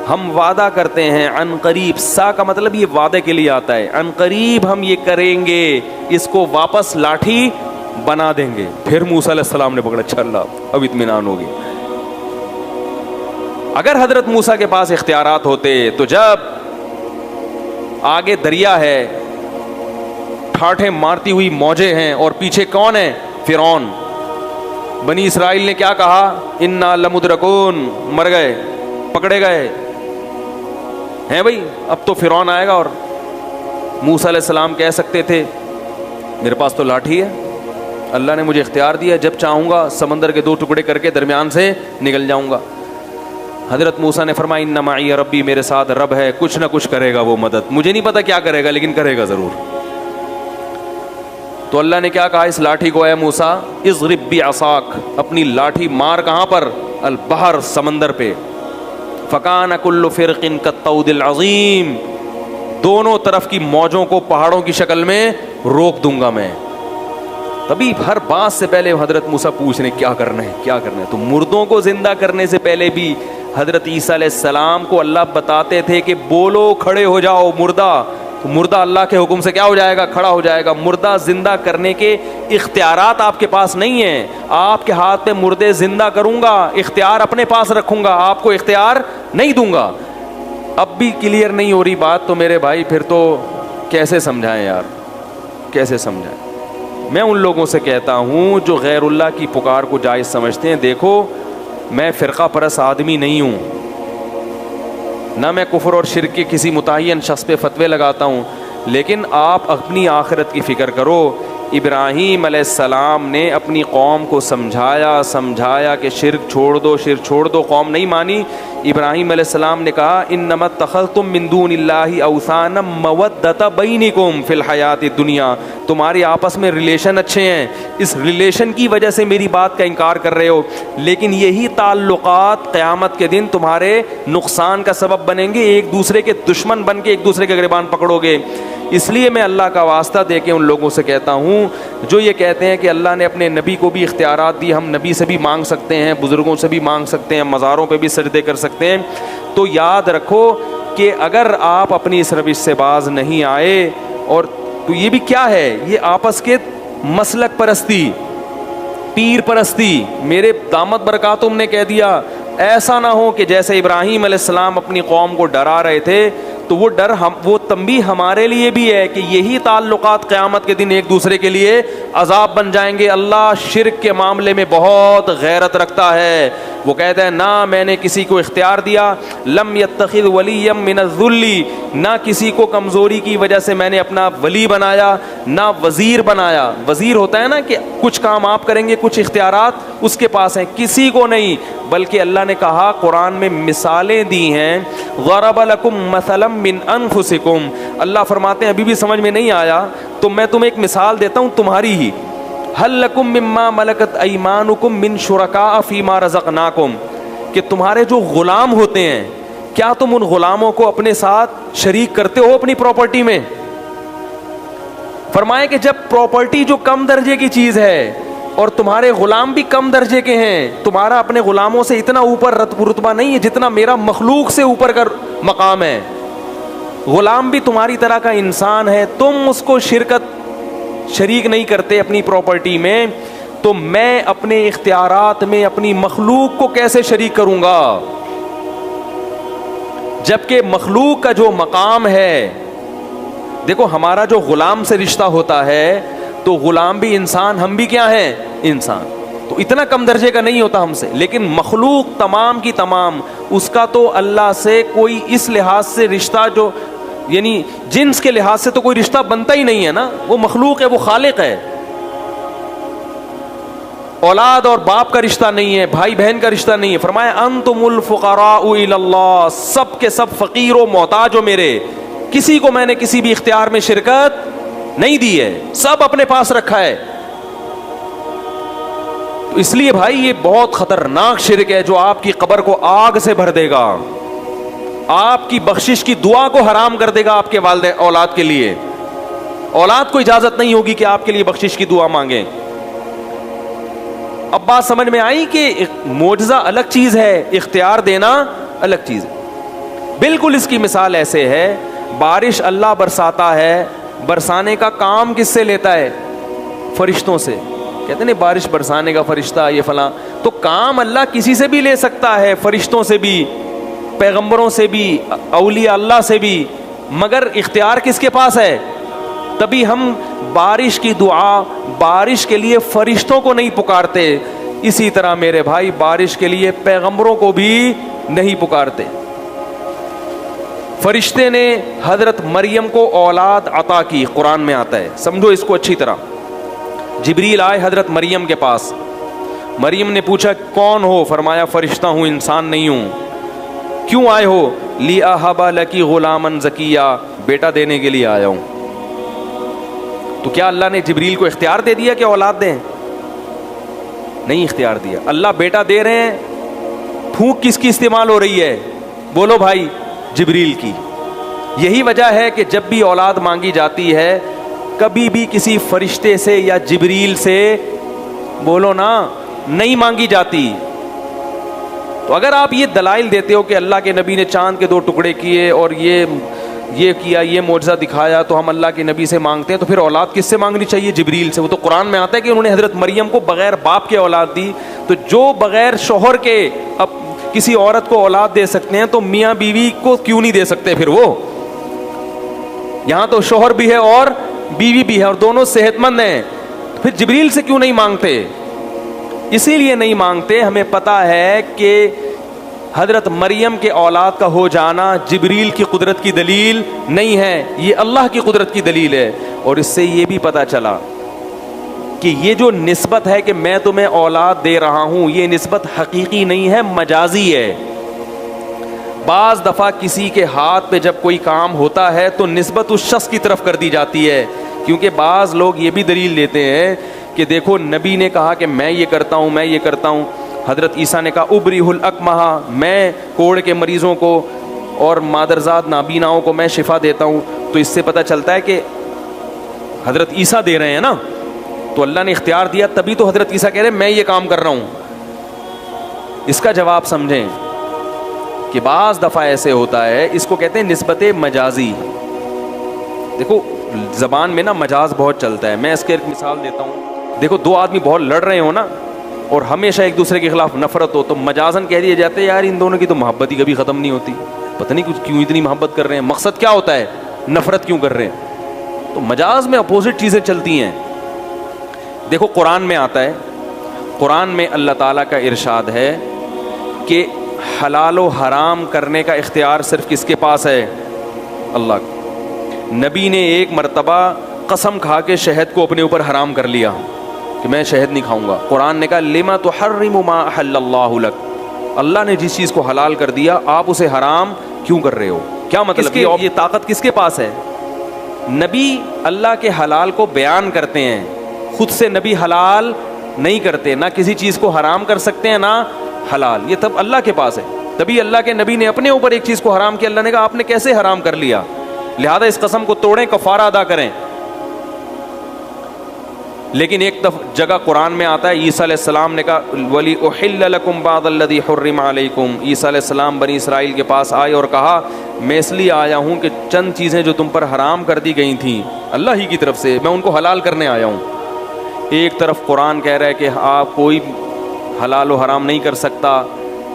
ہم وعدہ کرتے ہیں عن قریب. سا کا مطلب یہ وعدے کے لیے آتا ہے. عن قریب ہم یہ کریں گے، اس کو واپس لاٹھی بنا دیں گے. پھر موسیٰ علیہ السلام نے پکڑا، اچھا اللہ اب اطمینان ہوگی. اگر حضرت موسیٰ کے پاس اختیارات ہوتے تو جب آگے دریا ہے، ٹھاٹھیں مارتی ہوئی موجیں ہیں، اور پیچھے کون ہے؟ فرعون. بنی اسرائیل نے کیا کہا؟ انا لمدرکون، مر گئے، پکڑے گئے ہیں بھائی. اب تو فرعون آئے گا. اور موسیٰ علیہ السلام کہہ سکتے تھے میرے پاس تو لاٹھی ہے، اللہ نے مجھے اختیار دیا، جب چاہوں گا سمندر کے 2 ٹکڑے کر کے درمیان سے نکل جاؤں گا. حضرت موسیٰ نے فرمایا ان معی ربی، میرے ساتھ رب ہے، کچھ نہ کچھ کرے گا وہ مدد. مجھے نہیں پتا کیا کرے گا لیکن کرے گا ضرور. تو اللہ نے کیا کہا اس لاٹھی کو، اے موسیٰ اضرب بعصاک، اپنی لاٹھی مار کہاں پر؟ البحر، سمندر پہ. فکان کل فرق کالطود العظیم، دونوں طرف کی موجوں کو پہاڑوں کی شکل میں روک دوں گا میں. تبھی ہر بات سے پہلے حضرت موسیٰ پوچھ رہے کیا کرنا ہے، کیا کرنا ہے. تو مردوں کو زندہ کرنے سے پہلے بھی حضرت عیسیٰ علیہ السلام کو اللہ بتاتے تھے کہ بولو کھڑے ہو جاؤ. مردہ اللہ کے حکم سے کیا ہو جائے گا؟ کھڑا ہو جائے گا. مردہ زندہ کرنے کے اختیارات آپ کے پاس نہیں ہیں. آپ کے ہاتھ میں مردے زندہ کروں گا، اختیار اپنے پاس رکھوں گا، آپ کو اختیار نہیں دوں گا. اب بھی کلیئر نہیں ہو رہی بات تو میرے بھائی پھر تو کیسے سمجھائیں یار، کیسے سمجھائیں. میں ان لوگوں سے کہتا ہوں جو غیر اللہ کی پکار کو جائز سمجھتے ہیں، دیکھو میں فرقہ پرست آدمی نہیں ہوں، نہ میں کفر اور شرک کے کسی متعین شخص پہ فتوے لگاتا ہوں، لیکن آپ اپنی آخرت کی فکر کرو. ابراہیم علیہ السلام نے اپنی قوم کو سمجھایا کہ شرک چھوڑ دو. قوم نہیں مانی. ابراہیم علیہ السلام نے کہا انما اتخذتم من دون اللہ اوثانا مودۃ بینکم فی الحیات الدنیا، تمہاری آپس میں ریلیشن اچھے ہیں، اس ریلیشن کی وجہ سے میری بات کا انکار کر رہے ہو، لیکن یہی تعلقات قیامت کے دن تمہارے نقصان کا سبب بنیں گے، ایک دوسرے کے دشمن بن کے ایک دوسرے کے گریبان پکڑو گے. اس لیے میں اللہ کا واسطہ دے کے ان لوگوں سے کہتا ہوں جو یہ کہتے ہیں کہ اللہ نے اپنے نبی کو بھی اختیارات دی، ہم نبی سے بھی مانگ سکتے ہیں، بزرگوں سے بھی مانگ سکتے ہیں، مزاروں پہ بھی سجدے کر سکتے ہیں، تو یاد رکھو کہ اگر آپ اپنی اس روش سے باز نہیں آئے، اور تو یہ بھی کیا ہے، یہ آپس کے مسلک پرستی، پیر پرستی. میرے دامت برکاتہم نے کہہ دیا ایسا نہ ہو کہ جیسے ابراہیم علیہ السلام اپنی قوم کو ڈرا رہے تھے تو وہ ڈر وہ تنبیہ ہمارے لیے بھی ہے کہ یہی تعلقات قیامت کے دن ایک دوسرے کے لیے عذاب بن جائیں گے. اللہ شرک کے معاملے میں بہت غیرت رکھتا ہے. وہ کہتا ہے نہ میں نے کسی کو اختیار دیا، لم یتخذ ولیا من الذل، نہ کسی کو کمزوری کی وجہ سے میں نے اپنا ولی بنایا، نہ وزیر بنایا. وزیر ہوتا ہے نا کہ کچھ کام آپ کریں گے، کچھ اختیارات اس کے پاس ہیں، کسی کو نہیں. بلکہ اللہ نے کہا قرآن میں مثالیں دی ہیں، ضرب لکم مثلا من انفسکم. اللہ فرماتے ہیں ابھی بھی سمجھ میں نہیں آیا تو میں تمہیں ایک مثال دیتا ہوں تمہاری ہی. هل لکم مما ملکت ایمانکم من شرکاء فیما رزقناکم، کہ تمہارے جو غلام ہوتے ہیں کیا تم ان غلاموں کو اپنے ساتھ شریک کرتے ہو اپنی پراپرٹی میں؟ فرمائے کہ جب پراپرٹی جو کم درجے کی چیز ہے اور تمہارے غلام بھی کم درجے کے ہیں، تمہارا اپنے غلاموں سے اتنا اوپر رتبہ نہیں ہے جتنا میرا مخلوق سے اوپر کا مقام ہے. غلام بھی تمہاری طرح کا انسان ہے، تم اس کو شریک نہیں کرتے اپنی پراپرٹی میں، تو میں اپنے اختیارات میں اپنی مخلوق کو کیسے شریک کروں گا؟ جبکہ مخلوق کا جو مقام ہے، دیکھو ہمارا جو غلام سے رشتہ ہوتا ہے تو غلام بھی انسان، ہم بھی کیا ہیں؟ انسان. تو اتنا کم درجے کا نہیں ہوتا ہم سے، لیکن مخلوق تمام کی تمام اس کا تو اللہ سے کوئی اس لحاظ سے رشتہ، جو یعنی جنس کے لحاظ سے تو کوئی رشتہ بنتا ہی نہیں ہے نا. وہ مخلوق ہے، وہ خالق ہے. اولاد اور باپ کا رشتہ نہیں ہے، بھائی بہن کا رشتہ نہیں ہے. فرمایا انتم الفقراء الی اللہ، سب کے سب فقیر و محتاج ہو میرے، کسی کو میں نے کسی بھی اختیار میں شرکت نہیں دی ہے، سب اپنے پاس رکھا ہے. تو اس لیے بھائی یہ بہت خطرناک شرک ہے جو آپ کی قبر کو آگ سے بھر دے گا، آپ کی بخشش کی دعا کو حرام کر دے گا آپ کے والدین اولاد کے لیے. اولاد کو اجازت نہیں ہوگی کہ آپ کے لیے بخشش کی دعا مانگیں. اب بات سمجھ میں آئی کہ معجزہ الگ چیز ہے، اختیار دینا الگ چیز ہے. بالکل اس کی مثال ایسے ہے، بارش اللہ برساتا ہے، برسانے کا کام کس سے لیتا ہے؟ فرشتوں سے. کہتے ہیں بارش برسانے کا فرشتہ یہ فلاں، تو کام اللہ کسی سے بھی لے سکتا ہے، فرشتوں سے بھی، پیغمبروں سے بھی، اولیاء اللہ سے بھی، مگر اختیار کس کے پاس ہے؟ تبھی ہم بارش کی دعا، بارش کے لیے فرشتوں کو نہیں پکارتے. اسی طرح میرے بھائی بارش کے لیے پیغمبروں کو بھی نہیں پکارتے. فرشتے نے حضرت مریم کو اولاد عطا کی، قرآن میں آتا ہے، سمجھو اس کو اچھی طرح. جبریل آئے حضرت مریم کے پاس، مریم نے پوچھا کون ہو؟ فرمایا فرشتہ ہوں، انسان نہیں ہوں. کیوں آئے ہو؟ لِأَهَبَ لَكِ غُلَامًا زَكِيًّا، بیٹا دینے کے لیے آیا ہوں. تو کیا اللہ نے جبریل کو اختیار دے دیا کہ اولاد دیں؟ نہیں اختیار دیا. اللہ بیٹا دے رہے ہیں, پھونک کس کی استعمال ہو رہی ہے؟ بولو بھائی, جبریل کی. یہی وجہ ہے کہ جب بھی اولاد مانگی جاتی ہے کبھی بھی کسی فرشتے سے یا جبریل سے, بولو نا, نہیں مانگی جاتی. تو اگر آپ یہ دلائل دیتے ہو کہ اللہ کے نبی نے چاند کے 2 ٹکڑے کیے اور یہ کیا, یہ معجزہ دکھایا, تو ہم اللہ کے نبی سے مانگتے ہیں, تو پھر اولاد کس سے مانگنی چاہیے؟ جبریل سے. وہ تو قرآن میں آتا ہے کہ انہوں نے حضرت مریم کو بغیر باپ کے اولاد دی. تو جو بغیر شوہر کے اب کسی عورت کو اولاد دے سکتے ہیں تو میاں بیوی کو کیوں نہیں دے سکتے پھر وہ؟ یہاں تو شوہر بھی ہے اور بیوی بھی ہے اور دونوں صحت مند ہیں, پھر جبریل سے کیوں نہیں مانگتے؟ اسی لیے نہیں مانگتے, ہمیں پتا ہے کہ حضرت مریم کے اولاد کا ہو جانا جبریل کی قدرت کی دلیل نہیں ہے, یہ اللہ کی قدرت کی دلیل ہے. اور اس سے یہ بھی پتا چلا کہ یہ جو نسبت ہے کہ میں تمہیں اولاد دے رہا ہوں, یہ نسبت حقیقی نہیں ہے, مجازی ہے. بعض دفعہ کسی کے ہاتھ پہ جب کوئی کام ہوتا ہے تو نسبت اس شخص کی طرف کر دی جاتی ہے, کیونکہ بعض لوگ یہ بھی دلیل دیتے ہیں کہ دیکھو نبی نے کہا کہ میں یہ کرتا ہوں, میں یہ کرتا ہوں. حضرت عیسیٰ نے کہا ابریح الاکمہ, میں کوڑ کے مریضوں کو اور مادرزاد نابیناؤں کو میں شفا دیتا ہوں. تو اس سے پتہ چلتا ہے کہ حضرت عیسیٰ دے رہے ہیں نا, تو اللہ نے اختیار دیا, تبھی تو حضرت عیسیٰ کہہ رہے ہیں میں یہ کام کر رہا ہوں. اس کا جواب سمجھیں کہ بعض دفعہ ایسے ہوتا ہے, اس کو کہتے ہیں نسبت مجازی. دیکھو زبان میں نا مجاز بہت چلتا ہے. میں اس کی ایک مثال دیتا ہوں. دیکھو 2 آدمی بہت لڑ رہے ہو نا اور ہمیشہ ایک دوسرے کے خلاف نفرت ہو, تو مجازن کہہ دیے جاتے ہیں یار ان دونوں کی تو محبت ہی کبھی ختم نہیں ہوتی, پتہ نہیں کیوں اتنی محبت کر رہے ہیں, مقصد کیا ہوتا ہے, نفرت کیوں کر رہے ہیں. تو مجاز میں اپوزٹ چیزیں چلتی ہیں. دیکھو قرآن میں آتا ہے, قرآن میں اللہ تعالیٰ کا ارشاد ہے کہ حلال و حرام کرنے کا اختیار صرف کس کے پاس ہے؟ اللہ کا. نبی نے ایک مرتبہ قسم کھا کے شہد کو اپنے اوپر حرام کر لیا کہ میں شہد نہیں کھاؤں گا. قرآن نے کہا لما تحرم ما احل اللہ لک, اللہ نے جس چیز کو حلال کر دیا آپ اسے حرام کیوں کر رہے ہو؟ کیا مطلب یہ طاقت کس کے پاس ہے؟ نبی اللہ کے حلال کو بیان کرتے ہیں, خود سے نبی حلال نہیں کرتے, نہ کسی چیز کو حرام کر سکتے ہیں نہ حلال, یہ تب اللہ کے پاس ہے. تبھی اللہ کے نبی نے اپنے اوپر ایک چیز کو حرام کیا, اللہ نے کہا آپ نے کیسے حرام کر لیا, لہذا اس قسم کو توڑیں, کفارہ ادا کریں. لیکن ایک جگہ قرآن میں آتا ہے عیسیٰ علیہ السلام نے کہا وَلِأُحِلَّ لَكُمْ بَعْضَ الَّذِي حُرِّمَ عَلَيْكُمْ. عیسیٰ علیہ السلام بنی اسرائیل کے پاس آئے اور کہا میں اس لیے آیا ہوں کہ چند چیزیں جو تم پر حرام کر دی گئی تھیں اللہ ہی کی طرف سے, میں ان کو حلال کرنے آیا ہوں. ایک طرف قرآن کہہ رہا ہے کہ آپ کوئی حلال و حرام نہیں کر سکتا,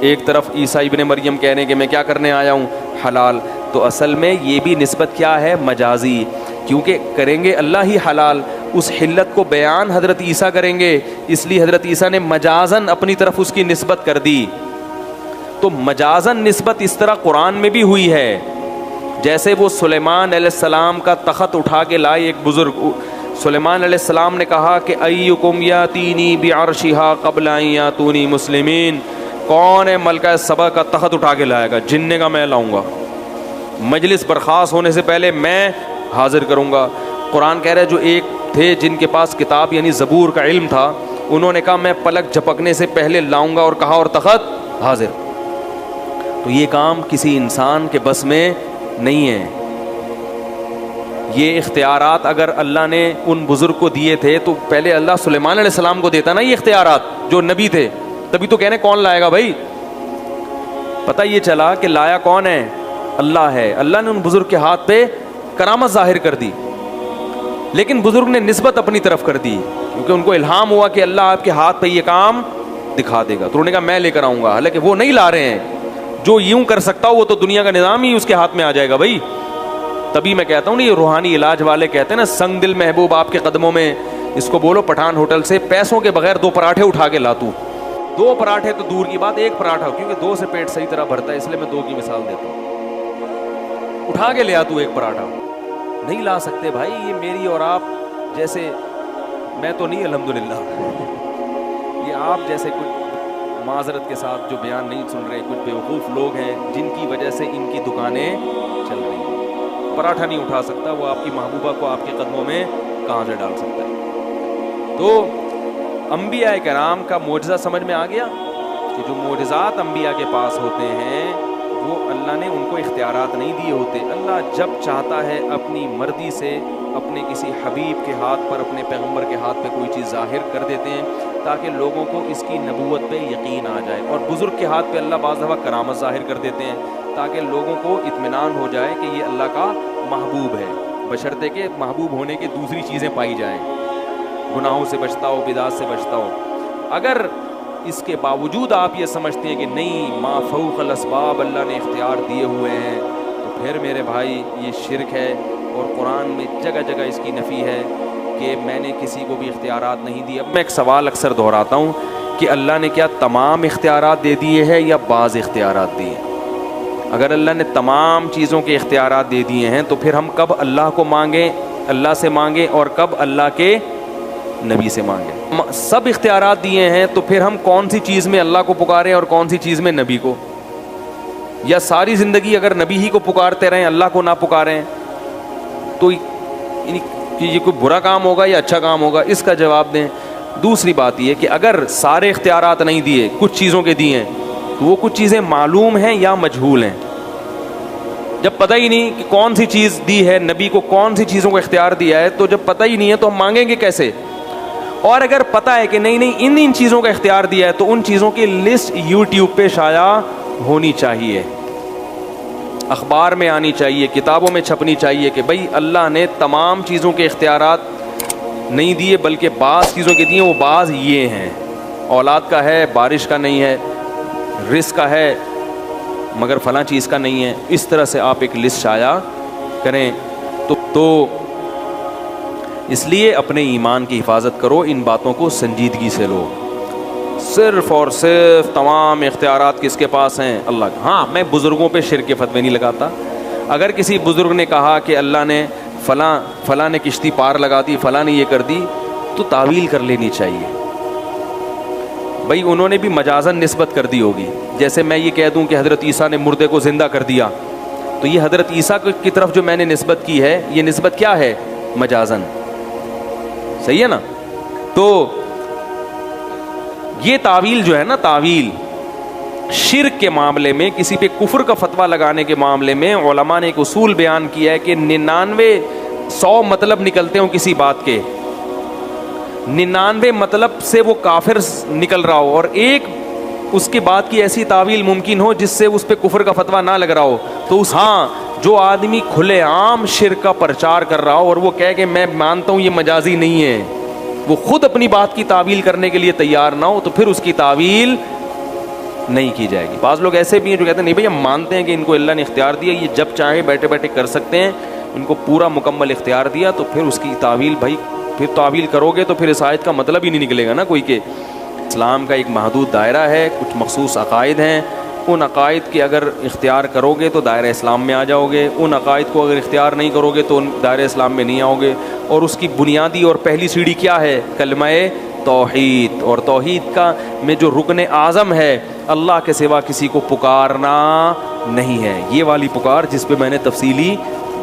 ایک طرف عیسیٰ ابن مریم کہہ رہے ہیں کہ میں کیا کرنے آیا ہوں, حلال. تو اصل میں یہ بھی نسبت کیا ہے؟ مجازی, کیونکہ کریں گے اللہ ہی حلال, اس حلت کو بیان حضرت عیسیٰ کریں گے, اس لیے حضرت عیسیٰ نے مجازن اپنی طرف اس کی نسبت کر دی. تو مجازن نسبت اس طرح قرآن میں بھی ہوئی ہے, جیسے وہ سلیمان علیہ السلام کا تخت اٹھا کے لائے ایک بزرگ. سلیمان علیہ السلام نے کہا کہ ایکم یاتینی بعرشہا قبل ان یاتونی مسلمین, کون ہے ملکہ سبا کا تخت اٹھا کے لائے گا؟ جن نے کہا میں لاؤں گا, مجلس برخاست ہونے سے پہلے میں حاضر کروں گا. قرآن کہہ رہا ہے جو ایک تھے جن کے پاس کتاب یعنی زبور کا علم تھا, انہوں نے کہا میں پلک جھپکنے سے پہلے لاؤں گا, اور کہا اور تخت حاضر. تو یہ کام کسی انسان کے بس میں نہیں ہے. یہ اختیارات اگر اللہ نے ان بزرگ کو دیے تھے تو پہلے اللہ سلیمان علیہ السلام کو دیتا نا یہ اختیارات جو نبی تھے, تبھی تو کہنے کون لائے گا بھائی. پتہ یہ چلا کہ لایا کون ہے؟ اللہ ہے. اللہ نے ان بزرگ کے ہاتھ پہ کرامت ظاہر کر دی, لیکن بزرگ نے نسبت اپنی طرف کر دی کیونکہ ان کو الہام ہوا کہ اللہ آپ کے ہاتھ پہ یہ کام دکھا دے گا. تو انہوں نے کہا میں لے کر آؤں گا, حالانکہ وہ نہیں لا رہے ہیں. جو یوں کر سکتا ہو وہ تو دنیا کا نظام ہی اس کے ہاتھ میں آ جائے گا بھائی. تبھی میں کہتا ہوں نا یہ روحانی علاج والے کہتے ہیں نا سنگ دل محبوب آپ کے قدموں میں, اس کو بولو پٹھان ہوٹل سے پیسوں کے بغیر 2 پراٹھے اٹھا کے لا. تو 2 پراٹھے تو دور کی بات, 1 پراٹھا, کیونکہ 2 سے پیٹ صحیح طرح بھرتا ہے اس لیے میں 2 کی مثال دیتا ہوں. اٹھا کے لے آ تو 1 پراٹھا, نہیں لا سکتے بھائی. یہ میری اور آپ جیسے, میں تو نہیں الحمدللہ, یہ آپ جیسے کچھ معذرت کے ساتھ جو بیان نہیں سن رہے کچھ بیوقوف لوگ ہیں جن کی وجہ سے ان کی دکانیں چل رہی ہیں. پراٹھا نہیں اٹھا سکتا, وہ آپ کی محبوبہ کو آپ کے قدموں میں کہاں سے ڈال سکتا ہے؟ تو انبیاء کرام کا معجزہ سمجھ میں آ گیا کہ جو معجزات انبیاء کے پاس ہوتے ہیں وہ اللہ نے ان کو اختیارات نہیں دیے ہوتے. اللہ جب چاہتا ہے اپنی مرضی سے اپنے کسی حبیب کے ہاتھ پر, اپنے پیغمبر کے ہاتھ پہ کوئی چیز ظاہر کر دیتے ہیں تاکہ لوگوں کو اس کی نبوت پہ یقین آ جائے. اور بزرگ کے ہاتھ پہ اللہ بعض دفعہ کرامت ظاہر کر دیتے ہیں تاکہ لوگوں کو اطمینان ہو جائے کہ یہ اللہ کا محبوب ہے, بشرطے کہ محبوب ہونے کی دوسری چیزیں پائی جائیں, گناہوں سے بچتا ہو, بدعات سے بچتا ہو. اگر اس کے باوجود آپ یہ سمجھتے ہیں کہ نہیں ما فوق الاسباب اللہ نے اختیار دیے ہوئے ہیں, تو پھر میرے بھائی یہ شرک ہے. اور قرآن میں جگہ جگہ اس کی نفی ہے کہ میں نے کسی کو بھی اختیارات نہیں دیے. اب میں ایک سوال اکثر دہراتا ہوں کہ اللہ نے کیا تمام اختیارات دے دیے ہیں یا بعض اختیارات دیے؟ اگر اللہ نے تمام چیزوں کے اختیارات دے دیے ہیں تو پھر ہم کب اللہ کو مانگیں, اللہ سے مانگیں, اور کب اللہ کے نبی سے مانگیں؟ سب اختیارات دیے ہیں تو پھر ہم کون سی چیز میں اللہ کو پکاریں اور کون سی چیز میں نبی کو؟ یا ساری زندگی اگر نبی ہی کو پکارتے رہیں, اللہ کو نہ پکاریں, تو یہ کوئی برا کام ہوگا یا اچھا کام ہوگا؟ اس کا جواب دیں. دوسری بات یہ کہ اگر سارے اختیارات نہیں دیے, کچھ چیزوں کے دیے ہیں, تو وہ کچھ چیزیں معلوم ہیں یا مجہول ہیں؟ جب پتہ ہی نہیں کہ کون سی چیز دی ہے, نبی کو کون سی چیزوں کو اختیار دیا ہے, تو جب پتہ ہی نہیں ہے تو ہم مانگیں گے کیسے؟ اور اگر پتہ ہے کہ نہیں ان چیزوں کا اختیار دیا ہے تو ان چیزوں کی لسٹ یوٹیوب پہ شائع ہونی چاہیے, اخبار میں آنی چاہیے, کتابوں میں چھپنی چاہیے کہ بھئی اللہ نے تمام چیزوں کے اختیارات نہیں دیے بلکہ بعض چیزوں کے دیے. وہ بعض یہ ہیں, اولاد کا ہے, بارش کا نہیں ہے, رزق کا ہے مگر فلاں چیز کا نہیں ہے. اس طرح سے آپ ایک لسٹ شائع کریں. تو اس لیے اپنے ایمان کی حفاظت کرو, ان باتوں کو سنجیدگی سے لو. صرف اور صرف تمام اختیارات کس کے پاس ہیں؟ اللہ کا. ہاں, میں بزرگوں پہ شرک کے فتوے نہیں لگاتا. اگر کسی بزرگ نے کہا کہ اللہ نے فلاں نے کشتی پار لگا دی, فلاں نے یہ کر دی, تو تعویل کر لینی چاہیے. بھائی انہوں نے بھی مجازن نسبت کر دی ہوگی. جیسے میں یہ کہہ دوں کہ حضرت عیسیٰ نے مردے کو زندہ کر دیا, تو یہ حضرت عیسیٰ کی طرف جو میں نے نسبت کی ہے, یہ نسبت کیا ہے؟ مجازن. صحیح ہے نا؟ تو یہ تعویل جو ہے نا, تعویل شرک کے معاملے میں, کسی پہ کفر کا فتویٰ لگانے کے معاملے میں علماء نے ایک اصول بیان کیا ہے کہ 99 مطلب نکلتے ہوں کسی بات کے, 99 مطلب سے وہ کافر نکل رہا ہو, اور ایک اس کے بعد کی ایسی تعویل ممکن ہو جس سے اس پہ کفر کا فتویٰ نہ لگ رہا ہو. تو جو آدمی کھلے عام شرک کا پرچار کر رہا ہو اور وہ کہے کہ میں مانتا ہوں یہ مجازی نہیں ہے, وہ خود اپنی بات کی تعویل کرنے کے لیے تیار نہ ہو, تو پھر اس کی تعویل نہیں کی جائے گی. بعض لوگ ایسے بھی ہیں جو کہتے ہیں نہیں بھائی ہم مانتے ہیں کہ ان کو اللہ نے اختیار دیا, یہ جب چاہے بیٹھے بیٹھے کر سکتے ہیں, ان کو پورا مکمل اختیار دیا, تو پھر اس کی تعویل, بھائی پھر تعویل کرو گے تو پھر اس آیت کا مطلب ہی نہیں نکلے گا نا کوئی, کہ اسلام کا ایک محدود دائرہ ہے, کچھ مخصوص عقائد ہیں, ان عقائد کے اگر اختیار کرو گے تو دائرہ اسلام میں آ جاؤ گے, ان عقائد کو اگر اختیار نہیں کرو گے تو دائرہ اسلام میں نہیں آؤ گے. اور اس کی بنیادی اور پہلی سیڑھی کیا ہے؟ کلمہ توحید. اور توحید کا میں جو رکن اعظم ہے, اللہ کے سوا کسی کو پکارنا نہیں ہے, یہ والی پکار جس پہ میں نے تفصیلی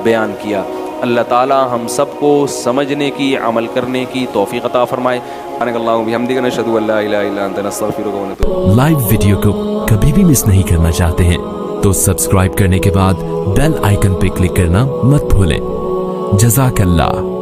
بیان کیا. اللہ تعالی ہم سب کو سمجھنے کی, عمل کرنے کی توفیق عطا فرمائے. لائیو ویڈیو کو کبھی بھی مس نہیں کرنا چاہتے ہیں تو سبسکرائب کرنے کے بعد بیل آئیکن پہ کلک کرنا مت بھولیں. جزاک اللہ.